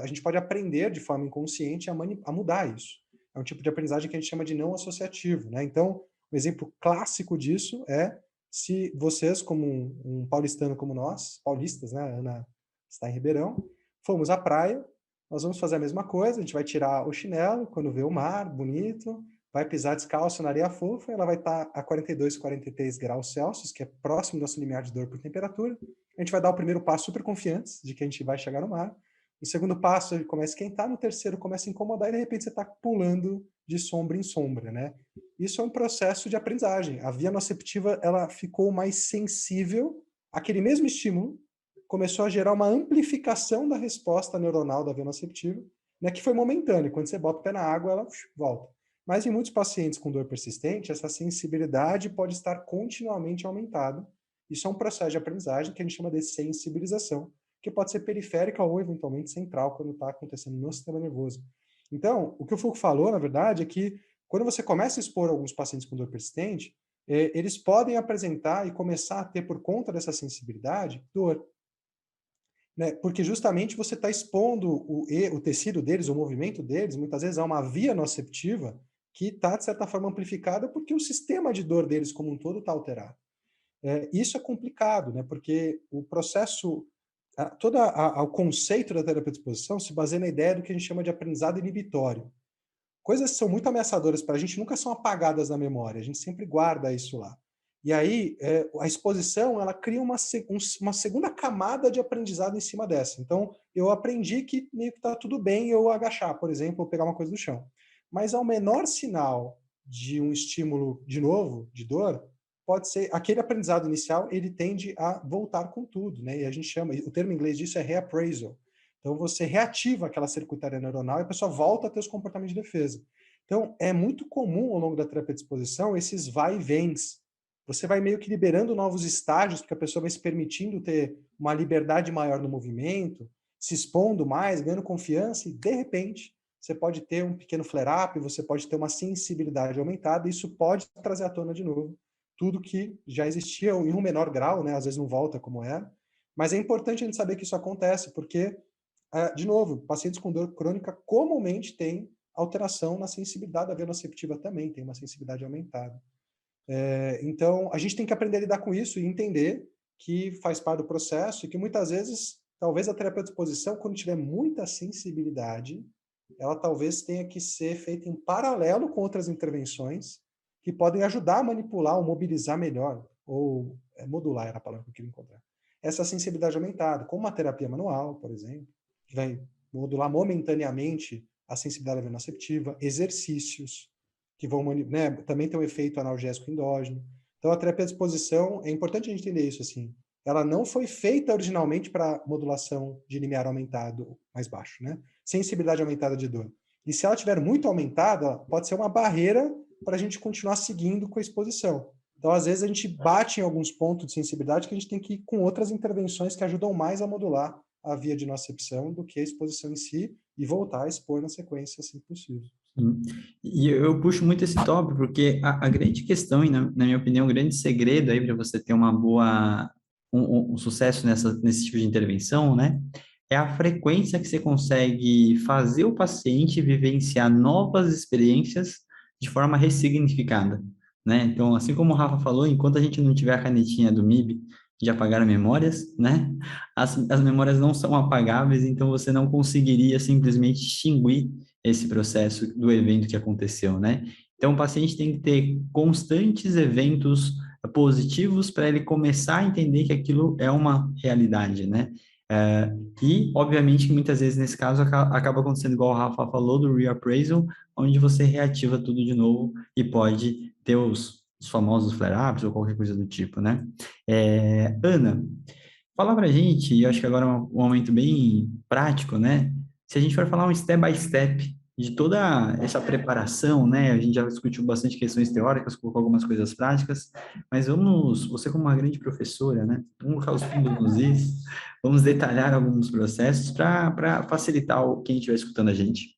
[SPEAKER 3] A gente pode aprender de forma inconsciente a mudar isso. É um tipo de aprendizagem que a gente chama de não associativo, né? Então, um exemplo clássico disso é se vocês, como um paulistano como nós, paulistas, né? A Ana está em Ribeirão, fomos à praia, nós vamos fazer a mesma coisa, a gente vai tirar o chinelo quando vê o mar bonito, vai pisar descalço na areia fofa, ela vai estar a 42, 43 graus Celsius, que é próximo do nosso limiar de dor por temperatura. A gente vai dar o primeiro passo super confiantes de que a gente vai chegar no mar. No segundo passo, ele começa a esquentar, no terceiro começa a incomodar e de repente você está pulando de sombra em sombra, né? Isso é um processo de aprendizagem. A via nociceptiva, ela ficou mais sensível àquele mesmo estímulo, começou a gerar uma amplificação da resposta neuronal da via nociceptiva, né, que foi momentânea. Quando você bota o pé na água, ela volta. Mas em muitos pacientes com dor persistente, essa sensibilidade pode estar continuamente aumentada. Isso é um processo de aprendizagem que a gente chama de sensibilização, que pode ser periférica ou eventualmente central quando está acontecendo no sistema nervoso. Então, o que o Foucault falou, na verdade, é que quando você começa a expor alguns pacientes com dor persistente, eles podem apresentar e começar a ter, por conta dessa sensibilidade, dor. Né? Porque justamente você está expondo o tecido deles, o movimento deles, muitas vezes a uma via nociceptiva que está, de certa forma, amplificada porque o sistema de dor deles como um todo está alterado. Isso é complicado, né? Porque o processo, o conceito da terapia de exposição se baseia na ideia do que a gente chama de aprendizado inibitório. Coisas que são muito ameaçadoras para a gente nunca são apagadas da memória, a gente sempre guarda isso lá. E aí, a exposição, ela cria uma segunda camada de aprendizado em cima dessa. Então, eu aprendi que meio que está tudo bem eu agachar, por exemplo, ou pegar uma coisa do chão. Mas ao menor sinal de um estímulo, de novo, de dor, pode ser, aquele aprendizado inicial, ele tende a voltar com tudo, né? E a gente chama, o termo em inglês disso é reappraisal. Então, você reativa aquela circuitária neuronal e a pessoa volta a ter os comportamentos de defesa. Então, é muito comum ao longo da terapia de exposição esses vai e vens. Você vai meio que liberando novos estágios, porque a pessoa vai se permitindo ter uma liberdade maior no movimento, se expondo mais, ganhando confiança, e de repente você pode ter um pequeno flare-up, você pode ter uma sensibilidade aumentada, e isso pode trazer à tona de novo tudo que já existia em um menor grau, né? Às vezes não volta como era, mas é importante a gente saber que isso acontece, porque, de novo, pacientes com dor crônica comumente têm alteração na sensibilidade da via nociceptiva também, tem uma sensibilidade aumentada. Então, a gente tem que aprender a lidar com isso e entender que faz parte do processo e que muitas vezes, talvez a terapia de exposição, quando tiver muita sensibilidade, ela talvez tenha que ser feita em paralelo com outras intervenções que podem ajudar a manipular ou mobilizar melhor, ou modular era a palavra que eu queria encontrar, essa sensibilidade aumentada, como uma terapia manual, por exemplo, que vai modular momentaneamente a sensibilidade da via nociceptiva, exercícios, que vão, né, também tem um efeito analgésico endógeno. Então, a terapia de exposição, é importante a gente entender isso, assim, ela não foi feita originalmente para modulação de limiar aumentado mais baixo, né? Sensibilidade aumentada de dor. E se ela estiver muito aumentada, pode ser uma barreira para a gente continuar seguindo com a exposição. Então, às vezes, a gente bate em alguns pontos de sensibilidade que a gente tem que ir com outras intervenções que ajudam mais a modular a via de nocicepção do que a exposição em si e voltar a expor na sequência, assim que possível.
[SPEAKER 1] E eu puxo muito esse tópico porque a grande questão, e na minha opinião, o grande segredo aí para você ter uma boa, um sucesso nesse tipo de intervenção, né? É a frequência que você consegue fazer o paciente vivenciar novas experiências de forma ressignificada, né? Então, assim como o Rafa falou, enquanto a gente não tiver a canetinha do MIB de apagar memórias, né? As memórias não são apagáveis, então você não conseguiria simplesmente extinguir esse processo do evento que aconteceu, né? Então, o paciente tem que ter constantes eventos positivos para ele começar a entender que aquilo é uma realidade, né? E, obviamente, que muitas vezes, nesse caso, acaba acontecendo igual o Rafa falou, do reappraisal, onde você reativa tudo de novo e pode ter os famosos flare-ups ou qualquer coisa do tipo, né? Ana, fala pra gente, e eu acho que agora é um momento bem prático, né? Se a gente for falar um step by step de toda essa preparação, né? A gente já discutiu bastante questões teóricas, colocou algumas coisas práticas, mas você como uma grande professora, né? Vamos colocar os pingos nos is, vamos detalhar alguns processos para facilitar quem estiver escutando a gente.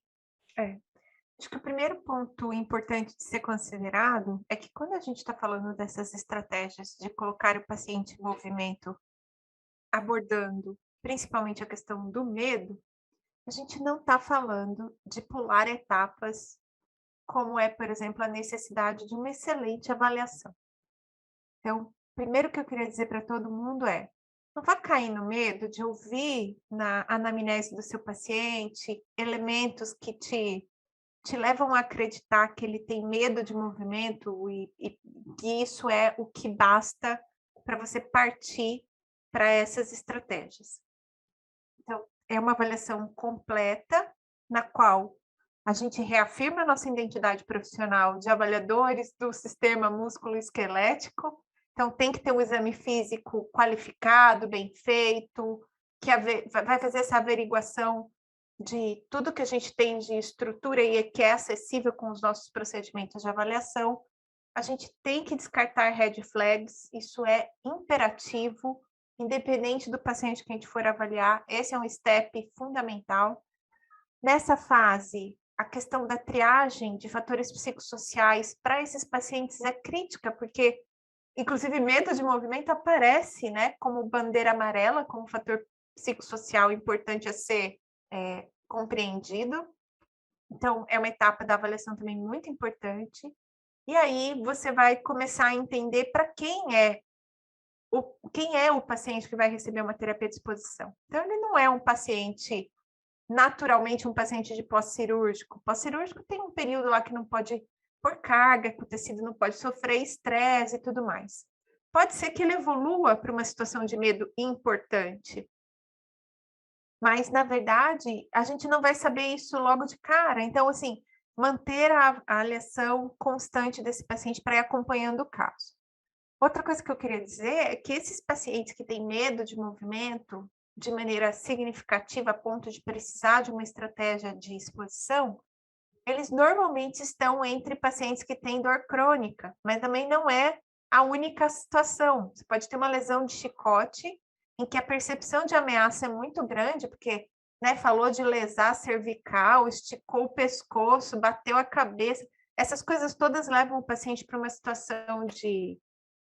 [SPEAKER 2] Acho que o primeiro ponto importante de ser considerado é que quando a gente está falando dessas estratégias de colocar o paciente em movimento, abordando principalmente a questão do medo, a gente não está falando de pular etapas, como é, por exemplo, a necessidade de uma excelente avaliação. Então, primeiro que eu queria dizer para todo mundo é: não vá cair no medo de ouvir na anamnese do seu paciente elementos que te levam a acreditar que ele tem medo de movimento e que isso é o que basta para você partir para essas estratégias. Então, é uma avaliação completa, na qual a gente reafirma a nossa identidade profissional de avaliadores do sistema músculo-esquelético. Então, tem que ter um exame físico qualificado, bem feito, que vai fazer essa averiguação de tudo que a gente tem de estrutura e que é acessível com os nossos procedimentos de avaliação. A gente tem que descartar red flags, isso é imperativo, independente do paciente que a gente for avaliar, esse é um step fundamental. Nessa fase, a questão da triagem de fatores psicossociais para esses pacientes é crítica, porque, inclusive, medo de movimento aparece, né, como bandeira amarela, como fator psicossocial importante a ser compreendido. Então, é uma etapa da avaliação também muito importante. E aí, você vai começar a entender para quem é o paciente que vai receber uma terapia de exposição. Então, ele não é um paciente, naturalmente, um paciente de pós-cirúrgico. Pós-cirúrgico tem um período lá que não pode pôr carga, que o tecido não pode sofrer estresse e tudo mais. Pode ser que ele evolua para uma situação de medo importante, mas, na verdade, a gente não vai saber isso logo de cara. Então, assim, manter a avaliação constante desse paciente para ir acompanhando o caso. Outra coisa que eu queria dizer é que esses pacientes que têm medo de movimento de maneira significativa a ponto de precisar de uma estratégia de exposição, eles normalmente estão entre pacientes que têm dor crônica, mas também não é a única situação. Você pode ter uma lesão de chicote em que a percepção de ameaça é muito grande, porque, né, falou de lesar cervical, esticou o pescoço, bateu a cabeça. Essas coisas todas levam o paciente para uma situação de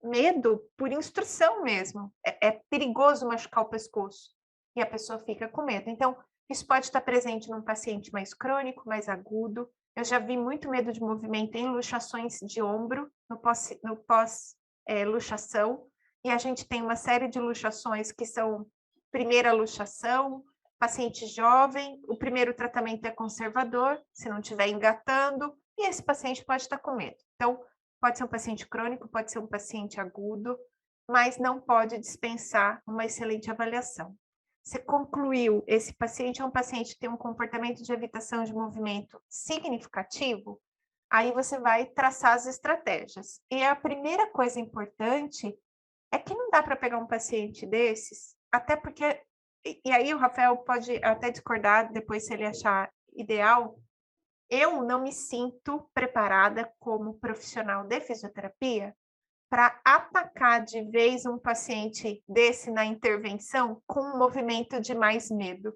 [SPEAKER 2] medo por instrução mesmo. É perigoso machucar o pescoço e a pessoa fica com medo. Então, isso pode estar presente num paciente mais crônico, mais agudo. Eu já vi muito medo de movimento em luxações de ombro, no pós-luxação, e a gente tem uma série de luxações que são primeira luxação, paciente jovem, o primeiro tratamento é conservador, se não estiver engatando, e esse paciente pode estar com medo. Então, pode ser um paciente crônico, pode ser um paciente agudo, mas não pode dispensar uma excelente avaliação. Você concluiu, esse paciente é um paciente que tem um comportamento de evitação de movimento significativo, aí você vai traçar as estratégias. E a primeira coisa importante é que não dá para pegar um paciente desses, até porque, e aí o Rafael pode até discordar depois se ele achar ideal, eu não me sinto preparada como profissional de fisioterapia para atacar de vez um paciente desse na intervenção com um movimento de mais medo,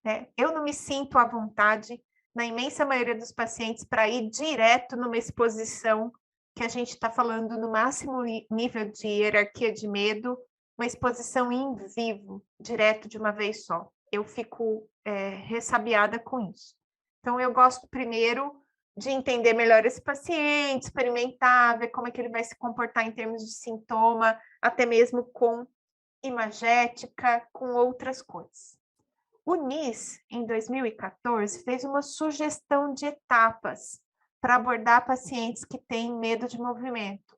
[SPEAKER 2] né? Eu não me sinto à vontade, na imensa maioria dos pacientes, para ir direto numa exposição que a gente está falando no máximo nível de hierarquia de medo, uma exposição em vivo, direto de uma vez só. Eu fico ressabiada com isso. Então, eu gosto primeiro de entender melhor esse paciente, experimentar, ver como é que ele vai se comportar em termos de sintoma, até mesmo com imagética, com outras coisas. O NIS, em 2014, fez uma sugestão de etapas para abordar pacientes que têm medo de movimento.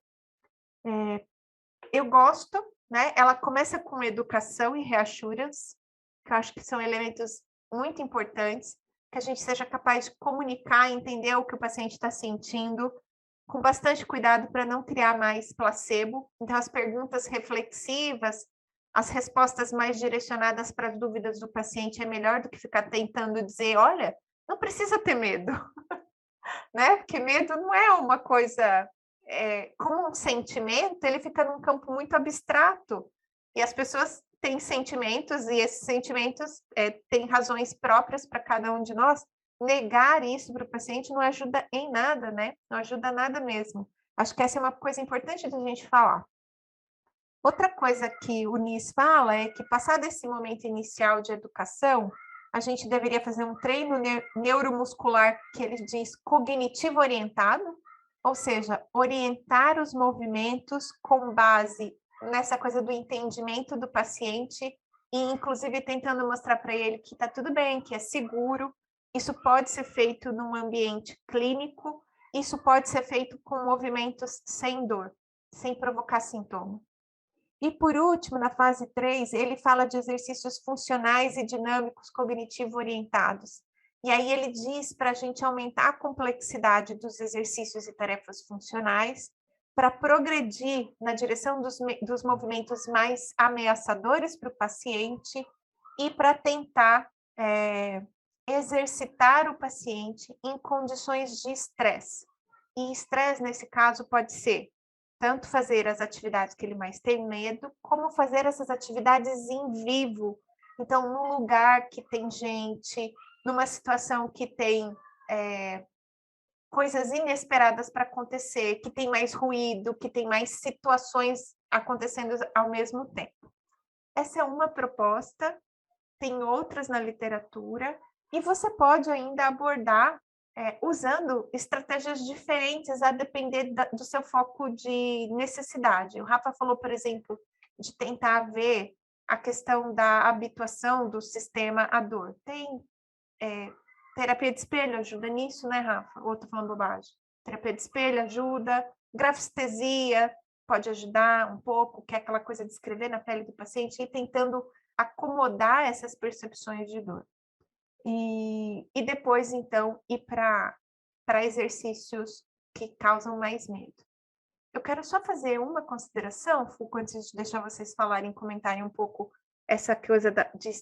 [SPEAKER 2] Eu gosto, né? Ela começa com educação e reassurance, que eu acho que são elementos muito importantes, que a gente seja capaz de comunicar, entender o que o paciente está sentindo, com bastante cuidado para não criar mais placebo. Então, as perguntas reflexivas, as respostas mais direcionadas para as dúvidas do paciente é melhor do que ficar tentando dizer, olha, não precisa ter medo, né? Porque medo não é uma coisa, como um sentimento, ele fica num campo muito abstrato. E as pessoas têm sentimentos, e esses sentimentos têm razões próprias para cada um de nós. Negar isso para o paciente não ajuda em nada, né? Não ajuda nada mesmo. Acho que essa é uma coisa importante da gente falar. Outra coisa que o NIS fala é que, passado esse momento inicial de educação, a gente deveria fazer um treino neuromuscular que ele diz cognitivo orientado, ou seja, orientar os movimentos com base nessa coisa do entendimento do paciente e, inclusive, tentando mostrar para ele que está tudo bem, que é seguro. Isso pode ser feito num ambiente clínico, isso pode ser feito com movimentos sem dor, sem provocar sintoma. E, por último, na fase 3, ele fala de exercícios funcionais e dinâmicos cognitivo-orientados. E aí ele diz para a gente aumentar a complexidade dos exercícios e tarefas funcionais para progredir na direção dos movimentos mais ameaçadores para o paciente e para tentar exercitar o paciente em condições de estresse. E estresse, nesse caso, pode ser tanto fazer as atividades que ele mais tem medo, como fazer essas atividades em vivo. Então, num lugar que tem gente, numa situação que tem coisas inesperadas para acontecer, que tem mais ruído, que tem mais situações acontecendo ao mesmo tempo. Essa é uma proposta, tem outras na literatura, e você pode ainda abordar usando estratégias diferentes a depender do seu foco de necessidade. O Rafa falou, por exemplo, de tentar ver a questão da habituação do sistema à dor. Tem terapia de espelho ajuda nisso, né, Rafa? Ou estou falando bobagem? Terapia de espelho ajuda, grafestesia pode ajudar um pouco, que é aquela coisa de escrever na pele do paciente e tentando acomodar essas percepções de dor. E depois, então, ir para exercícios que causam mais medo. Eu quero só fazer uma consideração, Foucault, antes de deixar vocês falarem, comentarem um pouco essa coisa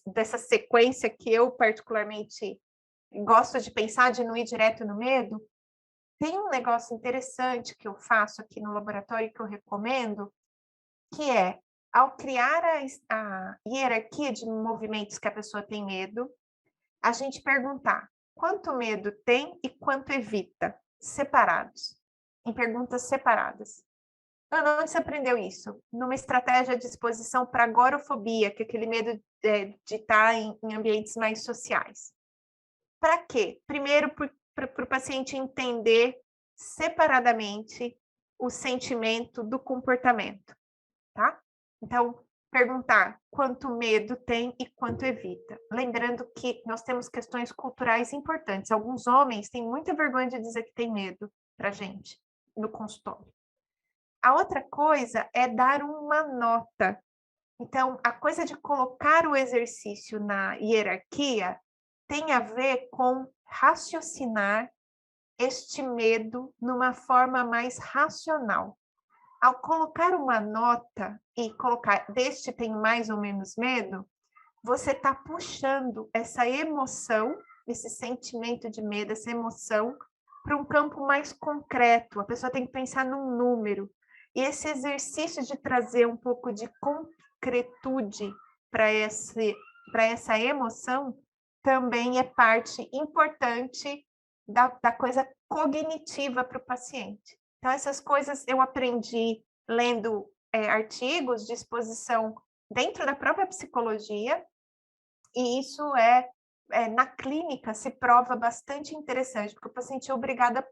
[SPEAKER 2] dessa sequência que eu particularmente gosto de pensar, de não ir direto no medo. Tem um negócio interessante que eu faço aqui no laboratório que eu recomendo, que é, ao criar a hierarquia de movimentos que a pessoa tem medo, a gente perguntar quanto medo tem e quanto evita, separados, em perguntas separadas. Ana, onde você aprendeu isso? Numa estratégia de exposição para agorafobia, que é aquele medo de estar em ambientes mais sociais. Para quê? Primeiro, para o paciente entender separadamente o sentimento do comportamento, tá? Então, perguntar quanto medo tem e quanto evita. Lembrando que nós temos questões culturais importantes. Alguns homens têm muita vergonha de dizer que tem medo para a gente no consultório. A outra coisa é dar uma nota. Então, a coisa de colocar o exercício na hierarquia tem a ver com raciocinar este medo numa forma mais racional. Ao colocar uma nota e colocar deste tem mais ou menos medo, você está puxando essa emoção, esse sentimento de medo, essa emoção, para um campo mais concreto. A pessoa tem que pensar num número. E esse exercício de trazer um pouco de concretude para essa emoção também é parte importante da coisa cognitiva para o paciente. Então, essas coisas eu aprendi lendo artigos de exposição dentro da própria psicologia, e isso é na clínica se prova bastante interessante, porque o paciente é obrigado a...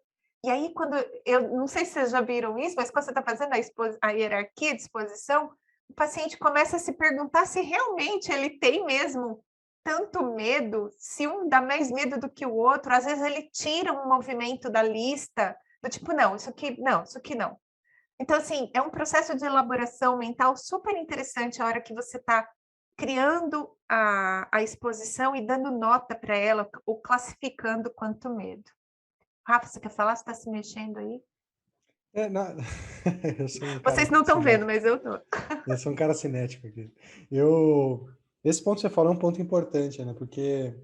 [SPEAKER 2] E aí, quando eu não sei se vocês já viram isso, mas quando você está fazendo a hierarquia de exposição, o paciente começa a se perguntar se realmente ele tem mesmo tanto medo, se um dá mais medo do que o outro. Às vezes ele tira um movimento da lista, do tipo, não, isso aqui não, isso aqui não. Então, assim, é um processo de elaboração mental super interessante a hora que você está criando a exposição e dando nota para ela, ou classificando quanto medo. Rafa, você quer falar? Você está se mexendo aí?
[SPEAKER 3] Na... eu sou um
[SPEAKER 2] Vocês
[SPEAKER 3] cara
[SPEAKER 2] não estão vendo,
[SPEAKER 3] cinético.
[SPEAKER 2] mas eu tô.
[SPEAKER 3] Eu sou um cara cinético aqui. Esse ponto que você falou é um ponto importante, né? Porque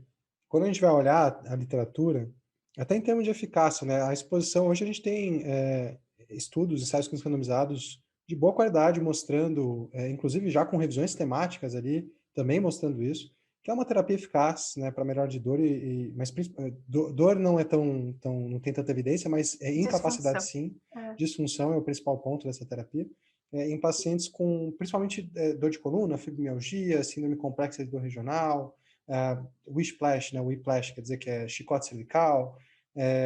[SPEAKER 3] quando a gente vai olhar a literatura, até em termos de eficácia, né? A exposição, hoje a gente tem estudos, ensaios clínicos randomizados de boa qualidade, mostrando, inclusive já com revisões temáticas ali, também mostrando isso, que é uma terapia eficaz, né, para melhor de dor, mas dor não é não tem tanta evidência, mas incapacidade
[SPEAKER 2] Disfunção.
[SPEAKER 3] sim, disfunção é o principal ponto dessa terapia, em pacientes com, principalmente, dor de coluna, fibromialgia, síndrome complexa de dor regional, whiplash, né? Whiplash quer dizer que é chicote cervical.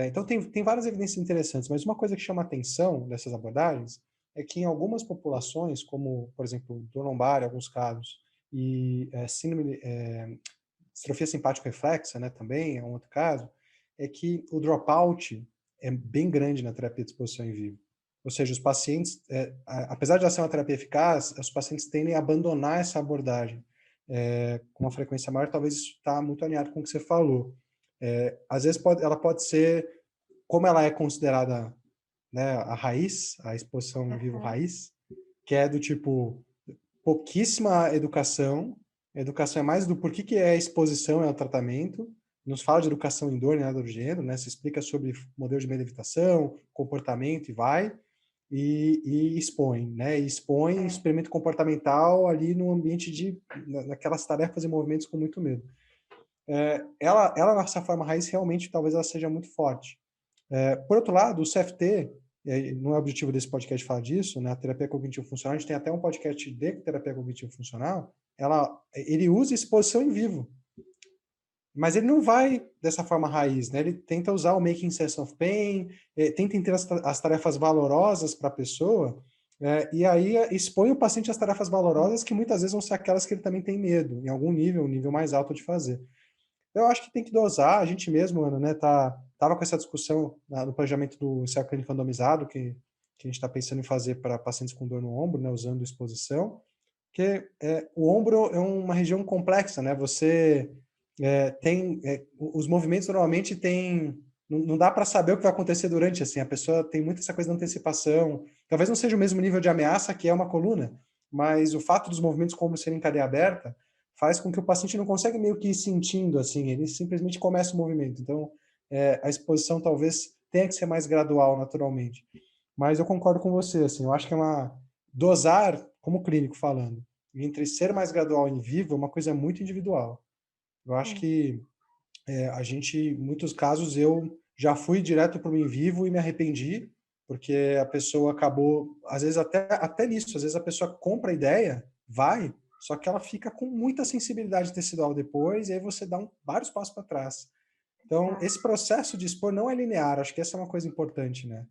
[SPEAKER 3] Então, tem várias evidências interessantes, mas uma coisa que chama a atenção dessas abordagens é que em algumas populações, como, por exemplo, dor lombar, em alguns casos, e síndrome, distrofia simpática reflexa, né, também é um outro caso, é que o dropout é bem grande na terapia de exposição em vivo. Ou seja, os pacientes, apesar de ela ser uma terapia eficaz, os pacientes tendem a abandonar essa abordagem com uma frequência maior. Talvez isso está muito alinhado com o que você falou. Às vezes ela pode ser, como ela é considerada, né, a raiz, a exposição em vivo raiz, que é do tipo pouquíssima educação. A educação é mais do porquê que é a exposição, é o tratamento. Nos fala de educação em dor, nem nada do gênero, né? Se explica sobre modelo de meio de evitação, comportamento e vai, e expõe, né? E expõe experimento comportamental ali no ambiente naquelas tarefas e movimentos com muito medo. Ela nessa forma raiz, realmente, talvez ela seja muito forte. Por outro lado, o CFT, não é o objetivo desse podcast falar disso, né? A terapia cognitivo funcional, a gente tem até um podcast de terapia cognitivo funcional, ele usa exposição em vivo, mas ele não vai dessa forma raiz, né? Ele tenta usar o making sense of pain, tenta ter as tarefas valorosas para a pessoa, e aí expõe o paciente às tarefas valorosas, que muitas vezes vão ser aquelas que ele também tem medo, em algum nível, um nível mais alto de fazer. Eu acho que tem que dosar, a gente mesmo, Ana, né, tava com essa discussão no planejamento do ensaio clínico randomizado, que a gente está pensando em fazer para pacientes com dor no ombro, né, usando exposição, que o ombro é uma região complexa, né, você os movimentos normalmente não dá para saber o que vai acontecer durante, assim, a pessoa tem muito essa coisa da antecipação, talvez não seja o mesmo nível de ameaça que é uma coluna, mas o fato dos movimentos como serem em cadeia aberta faz com que o paciente não consegue meio que ir sentindo, assim, ele simplesmente começa o movimento. Então, a exposição talvez tenha que ser mais gradual, naturalmente. Mas eu concordo com você, assim, eu acho que dosar, como clínico falando, entre ser mais gradual em vivo é uma coisa muito individual. Eu acho que a gente, em muitos casos, eu já fui direto para o em vivo e me arrependi, porque a pessoa acabou, às vezes até nisso, às vezes a pessoa compra a ideia, vai, só que ela fica com muita sensibilidade tecidual depois, e aí você dá vários passos para trás. Então, esse processo de expor não é linear, acho que essa é uma coisa importante, né?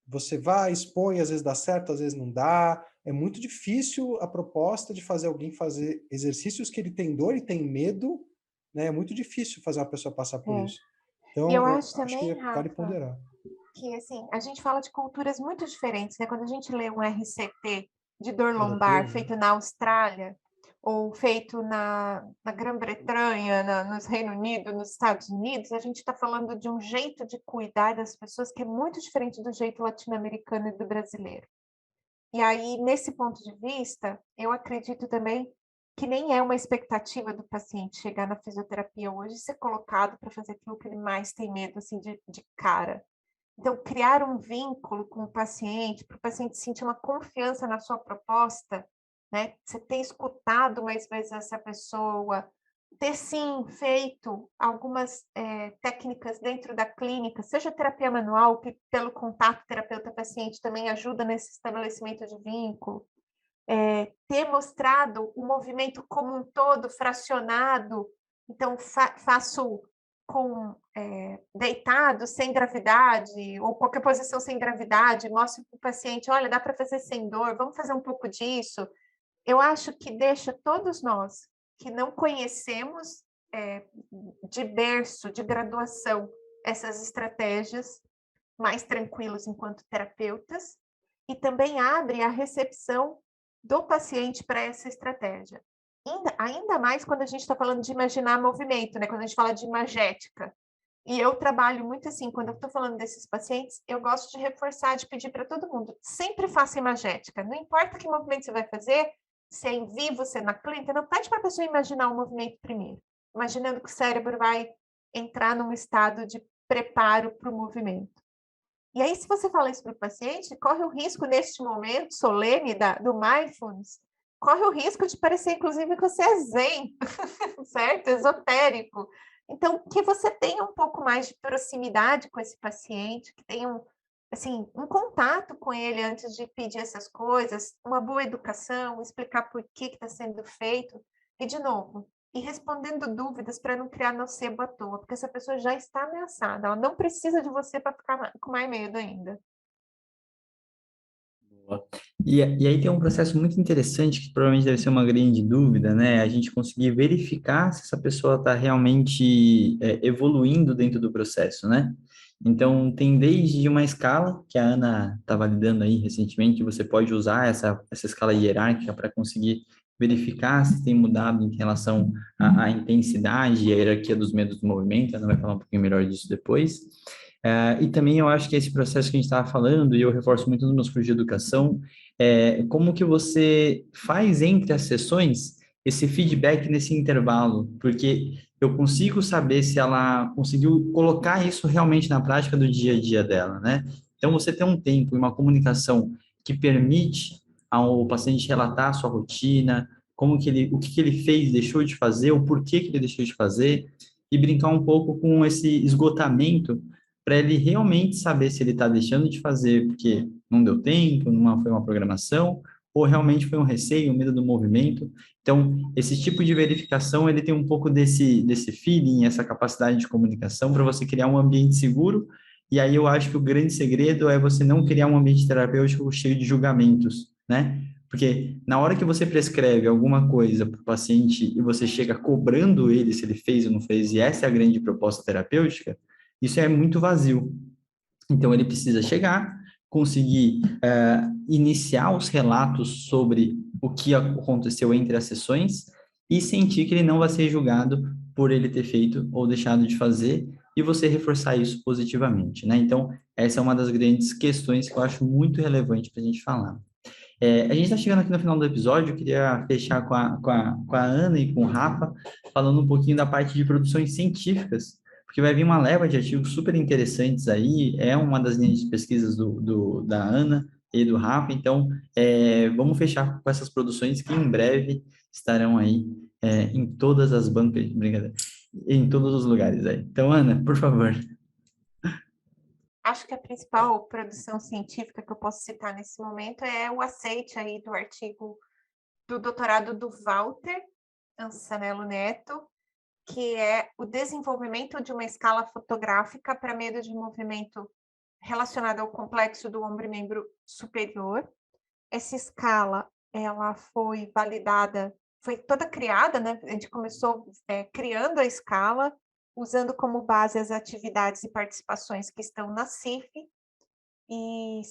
[SPEAKER 3] Você vai, expõe, às vezes dá certo, às vezes não dá. É muito difícil a proposta de fazer alguém fazer exercícios que ele tem dor e tem medo, né? É muito difícil fazer uma pessoa passar por isso.
[SPEAKER 2] E
[SPEAKER 3] Então,
[SPEAKER 2] eu
[SPEAKER 3] eu
[SPEAKER 2] acho
[SPEAKER 3] acho que
[SPEAKER 2] também,
[SPEAKER 3] vale
[SPEAKER 2] Rafa,
[SPEAKER 3] ponderar.
[SPEAKER 2] que assim, a gente fala de culturas muito diferentes, né? Quando a gente lê um RCT de dor lombar
[SPEAKER 3] Europeu, né?
[SPEAKER 2] feito na Austrália, ou feito na Grã-Bretanha, no Reino Unido, nos Estados Unidos, a gente está falando de um jeito de cuidar das pessoas que é muito diferente do jeito latino-americano e do brasileiro. E aí, nesse ponto de vista, eu acredito também que nem é uma expectativa do paciente chegar na fisioterapia hoje e ser colocado para fazer aquilo que ele mais tem medo, assim, de cara. Então, criar um vínculo com o paciente, para o paciente sentir uma confiança na sua proposta, né? Você ter escutado mais vezes essa pessoa, ter sim feito algumas técnicas dentro da clínica, seja terapia manual, que pelo contato terapeuta-paciente também ajuda nesse estabelecimento de vínculo, ter mostrado o movimento como um todo, fracionado, Então, faço com deitado, sem gravidade, ou qualquer posição sem gravidade, mostro para o paciente, olha, dá para fazer sem dor, vamos fazer um pouco disso. Eu acho que deixa todos nós que não conhecemos de berço, de graduação, essas estratégias mais tranquilos enquanto terapeutas, e também abre a recepção do paciente para essa estratégia. Ainda mais quando a gente está falando de imaginar movimento, né? Quando a gente fala de imagética. E eu trabalho muito assim, quando eu estou falando desses pacientes, eu gosto de reforçar, de pedir para todo mundo, sempre faça imagética. Não importa que movimento você vai fazer, se é em vivo, se é na clínica, não pede para a pessoa imaginar o movimento primeiro. Imaginando que o cérebro vai entrar num estado de preparo para o movimento. E aí, se você fala isso para o paciente, corre o risco, neste momento solene do mindfulness, corre o risco de parecer, inclusive, que você é zen, certo? Esotérico. Então, que você tenha um pouco mais de proximidade com esse paciente, que tenha assim, um contato com ele antes de pedir essas coisas, uma boa educação, explicar por que está sendo feito. E, de novo, e respondendo dúvidas para não criar nocebo à toa, porque essa pessoa já está ameaçada, ela não precisa de você para ficar com mais medo ainda.
[SPEAKER 1] E aí tem um processo muito interessante, que provavelmente deve ser uma grande dúvida, né? A gente conseguir verificar se essa pessoa está realmente evoluindo dentro do processo, né? Então, tem desde uma escala, que a Ana está validando aí recentemente, você pode usar essa escala hierárquica para conseguir verificar se tem mudado em relação à intensidade e à hierarquia dos medos do movimento. A Ana vai falar um pouquinho melhor disso depois. E também eu acho que esse processo que a gente estava falando, e eu reforço muito nos meus cursos de educação, como que você faz entre as sessões esse feedback nesse intervalo, porque eu consigo saber se ela conseguiu colocar isso realmente na prática do dia a dia dela, né? Então, você tem um tempo e uma comunicação que permite ao paciente relatar a sua rotina, o que ele fez, deixou de fazer, o porquê que ele deixou de fazer, e brincar um pouco com esse esgotamento para ele realmente saber se ele está deixando de fazer porque não deu tempo, não foi uma programação, ou realmente foi um receio, um medo do movimento. Então, esse tipo de verificação, ele tem um pouco desse feeling, essa capacidade de comunicação para você criar um ambiente seguro. E aí eu acho que o grande segredo é você não criar um ambiente terapêutico cheio de julgamentos, né? Porque na hora que você prescreve alguma coisa para o paciente e você chega cobrando ele se ele fez ou não fez, e essa é a grande proposta terapêutica, isso é muito vazio. Então, ele precisa chegar, conseguir iniciar os relatos sobre o que aconteceu entre as sessões e sentir que ele não vai ser julgado por ele ter feito ou deixado de fazer e você reforçar isso positivamente, né? Então, essa é uma das grandes questões que eu acho muito relevante para a gente falar. A gente está chegando aqui no final do episódio, eu queria fechar com a Ana e com o Rafa, falando um pouquinho da parte de produções científicas, porque vai vir uma leva de artigos super interessantes aí, é uma das linhas de pesquisas da Ana e do Rafa, então vamos fechar com essas produções que em breve estarão aí em todas as bancas, brincadeira, em todos os lugares aí. Então, Ana, por favor.
[SPEAKER 2] Acho que a principal produção científica que eu posso citar nesse momento é o aceite aí do artigo do doutorado do Walter Ansanello Neto, que é o desenvolvimento de uma escala fotográfica para medo de movimento relacionado ao complexo do ombro e membro superior. Essa escala, ela foi validada, foi toda criada, né? A gente começou criando a escala, usando como base as atividades e participações que estão na CIF, e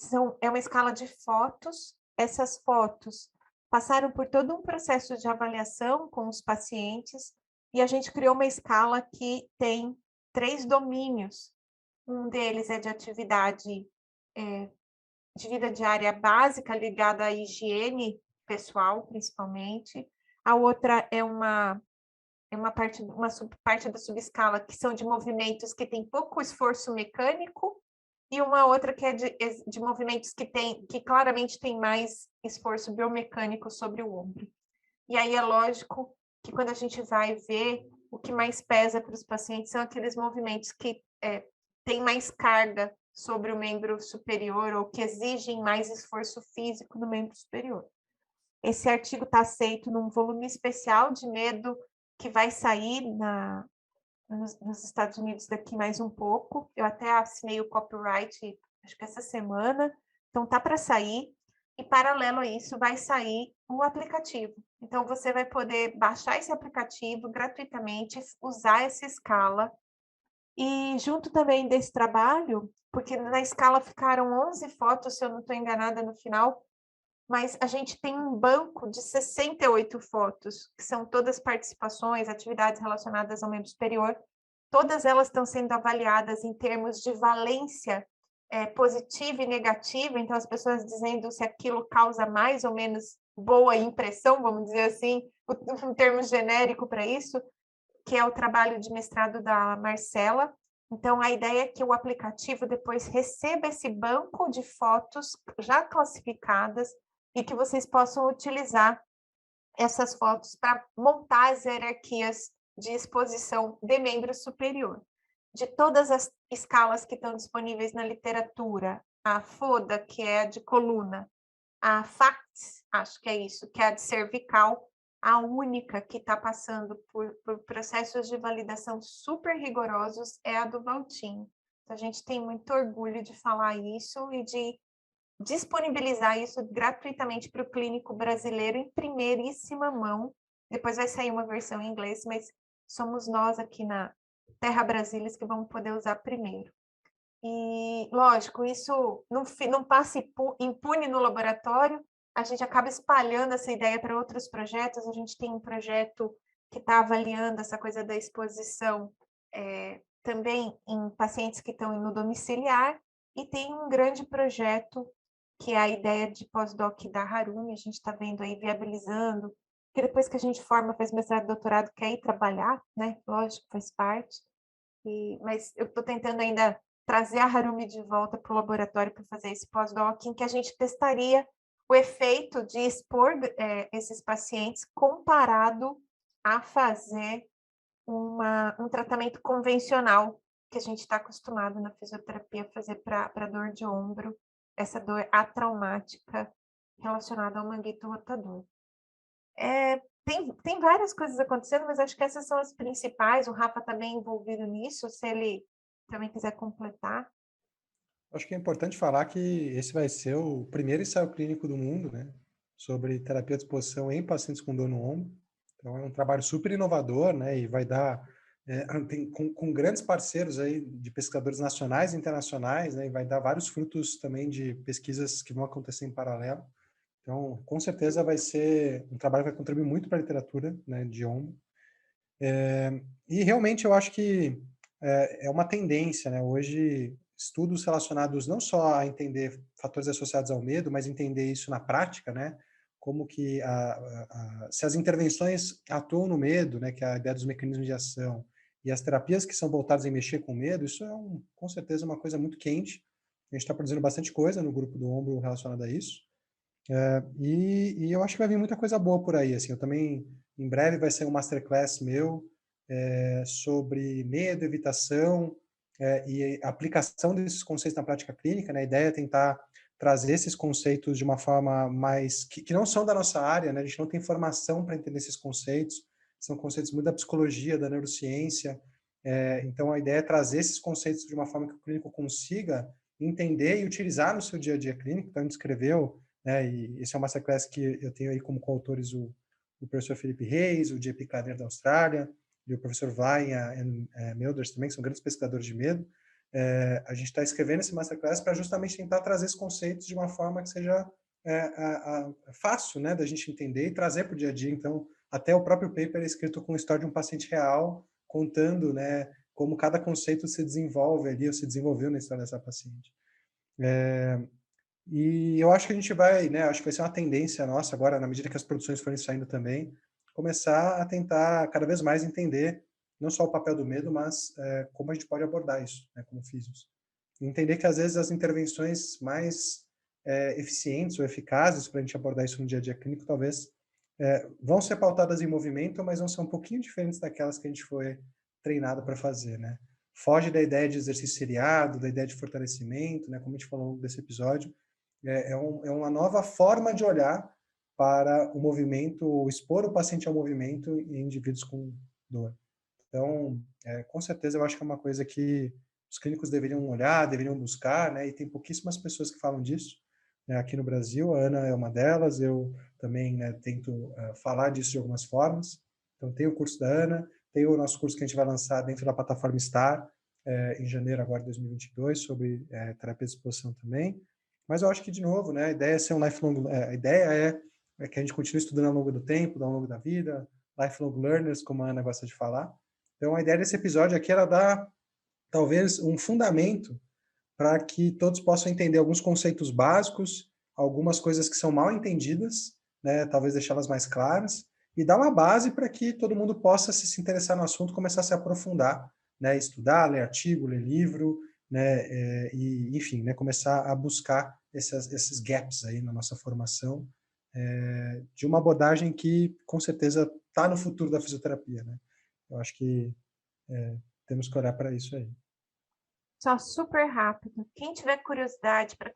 [SPEAKER 2] é uma escala de fotos. Essas fotos passaram por todo um processo de avaliação com os pacientes, e a gente criou uma escala que tem 3 domínios. Um deles é de atividade de vida diária básica, ligada à higiene pessoal, principalmente. A outra é uma subparte da subescala que são de movimentos que têm pouco esforço mecânico, e uma outra que é de movimentos que claramente tem mais esforço biomecânico sobre o ombro. E aí é lógico que quando a gente vai ver, o que mais pesa para os pacientes são aqueles movimentos que têm mais carga sobre o membro superior ou que exigem mais esforço físico no membro superior. Esse artigo está aceito num volume especial de medo que vai sair nos Estados Unidos daqui mais um pouco. Eu até assinei o copyright, acho que essa semana, então tá para sair. E paralelo a isso, vai sair o aplicativo. Então, você vai poder baixar esse aplicativo gratuitamente, usar essa escala. E junto também desse trabalho, porque na escala ficaram 11 fotos, se eu não estou enganada no final, mas a gente tem um banco de 68 fotos, que são todas participações, atividades relacionadas ao membro superior. Todas elas estão sendo avaliadas em termos de valência positiva e negativa, então as pessoas dizendo se aquilo causa mais ou menos boa impressão, vamos dizer assim, um termo genérico para isso, que é o trabalho de mestrado da Marcela. Então, a ideia é que o aplicativo depois receba esse banco de fotos já classificadas e que vocês possam utilizar essas fotos para montar as hierarquias de exposição de membro superior. De todas as escalas que estão disponíveis na literatura, a FODA, que é a de coluna, a FACTS, acho que é isso, que é a de cervical, a única que está passando por processos de validação super rigorosos é a do Valtinho. Então, a gente tem muito orgulho de falar isso e de disponibilizar isso gratuitamente para o clínico brasileiro em primeiríssima mão. Depois vai sair uma versão em inglês, mas somos nós aqui na Terra Brasilis que vamos poder usar primeiro. E, lógico, isso não passa impune no laboratório, a gente acaba espalhando essa ideia para outros projetos. A gente tem um projeto que está avaliando essa coisa da exposição também em pacientes que estão no domiciliar, e tem um grande projeto que é a ideia de pós-doc da Harumi, a gente está vendo aí, viabilizando, porque depois que a gente forma, faz mestrado, doutorado, quer ir trabalhar, né? Lógico, faz parte. Mas eu estou tentando ainda trazer a Harumi de volta para o laboratório para fazer esse pós-doc, em que a gente testaria o efeito de expor esses pacientes comparado a fazer um tratamento convencional que a gente está acostumado na fisioterapia a fazer para dor de ombro, essa dor atraumática relacionada ao manguito rotador. Tem várias coisas acontecendo, mas acho que essas são as principais. O Rafa está bem envolvido nisso, se ele também quiser completar.
[SPEAKER 3] Acho que é importante falar que esse vai ser o primeiro ensaio clínico do mundo, né, sobre terapia de exposição em pacientes com dor no ombro. Então, é um trabalho super inovador, né, e vai dar com grandes parceiros aí de pesquisadores nacionais e internacionais, né, e vai dar vários frutos também de pesquisas que vão acontecer em paralelo. Então, com certeza vai ser um trabalho que vai contribuir muito para a literatura, né, de ombro. E realmente eu acho que é uma tendência, né? Hoje, estudos relacionados não só a entender fatores associados ao medo, mas entender isso na prática, né? Como que se as intervenções atuam no medo, né? Que é a ideia dos mecanismos de ação, e as terapias que são voltadas em mexer com medo, isso é com certeza uma coisa muito quente. A gente está produzindo bastante coisa no grupo do ombro relacionada a isso. E eu acho que vai vir muita coisa boa por aí. Assim, eu também, em breve, vai ser um masterclass meu sobre medo, evitação e aplicação desses conceitos na prática clínica. Né? A ideia é tentar trazer esses conceitos de uma forma mais... que não são da nossa área, né? A gente não tem formação para entender esses conceitos. São conceitos muito da psicologia, da neurociência. Então, a ideia é trazer esses conceitos de uma forma que o clínico consiga entender e utilizar no seu dia a dia clínico. Então, a gente escreveu, né, e esse é um masterclass que eu tenho aí como coautores o professor Felipe Reis, o JP Klaner da Austrália, e o professor Vai e Melders também, que são grandes pesquisadores de medo. A gente está escrevendo esse masterclass para justamente tentar trazer esses conceitos de uma forma que seja fácil, né, da gente entender e trazer para o dia a dia. Então, até o próprio paper é escrito com a história de um paciente real, contando, né, como cada conceito se desenvolve ali, ou se desenvolveu na história dessa paciente. E eu acho que a gente vai, né, acho que vai ser uma tendência nossa agora, na medida que as produções forem saindo também, começar a tentar cada vez mais entender não só o papel do medo, mas como a gente pode abordar isso, né, como físicos. E entender que às vezes as intervenções mais eficientes ou eficazes para a gente abordar isso no dia a dia clínico, talvez vão ser pautadas em movimento, mas vão ser um pouquinho diferentes daquelas que a gente foi treinado para fazer, né? Foge da ideia de exercício seriado, da ideia de fortalecimento, né? Como a gente falou desse episódio, é uma nova forma de olhar para o movimento, expor o paciente ao movimento em indivíduos com dor. Então, com certeza, eu acho que é uma coisa que os clínicos deveriam olhar, deveriam buscar, né? E tem pouquíssimas pessoas que falam disso, né, aqui no Brasil. A Ana é uma delas, eu também, né, tento falar disso de algumas formas. Então, tem o curso da Ana, tem o nosso curso que a gente vai lançar dentro da plataforma STAR, em janeiro agora de 2022, sobre terapia de exposição também. Mas eu acho que, de novo, né, a ideia é ser um lifelong... a ideia é que a gente continue estudando ao longo do tempo, ao longo da vida, lifelong learners, como a Ana gosta de falar. Então, a ideia desse episódio aqui era dar, talvez, um fundamento para que todos possam entender alguns conceitos básicos, algumas coisas que são mal entendidas, né, talvez deixá-las mais claras, e dar uma base para que todo mundo possa se interessar no assunto, começar a se aprofundar, né, estudar, ler artigo, ler livro, né, e, enfim, né, começar a buscar esses gaps aí na nossa formação, de uma abordagem que, com certeza, está no futuro da fisioterapia, né? Eu acho que temos que olhar para isso aí.
[SPEAKER 2] Só super rápido. Quem tiver curiosidade para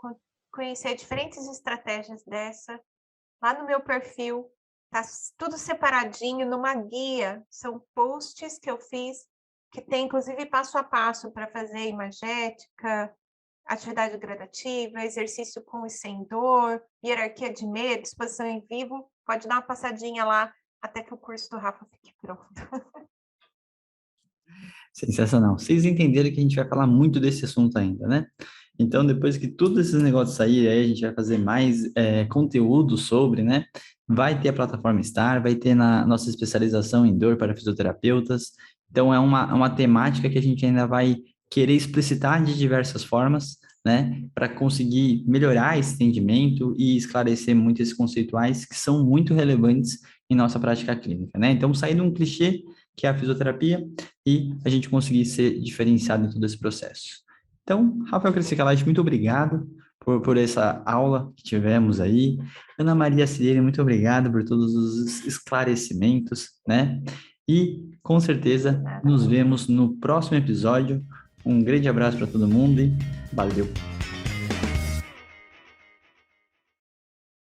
[SPEAKER 2] conhecer diferentes estratégias dessa, lá no meu perfil, tá tudo separadinho numa guia. São posts que eu fiz, que tem inclusive passo a passo para fazer imagética, atividade gradativa, exercício com e sem dor, hierarquia de medo, exposição em vivo. Pode dar uma passadinha lá até que o curso do Rafa fique pronto.
[SPEAKER 1] Sensacional. Vocês entenderam que a gente vai falar muito desse assunto ainda, né? Então, depois que todos esses negócios saírem, aí a gente vai fazer mais conteúdo sobre, né? Vai ter a plataforma STAR, vai ter na nossa especialização em dor para fisioterapeutas. Então, é uma temática que a gente ainda vai querer explicitar de diversas formas, né? Para conseguir melhorar esse entendimento e esclarecer muito esses conceituais que são muito relevantes em nossa prática clínica, né? Então, sair de um clichê, que é a fisioterapia, e a gente conseguir ser diferenciado em todo esse processo. Então, Rafael Crescicalati, muito obrigado por essa aula que tivemos aí. Ana Maria Cirene, muito obrigado por todos os esclarecimentos, né? E, com certeza, nos vemos no próximo episódio. Um grande abraço para todo mundo e valeu!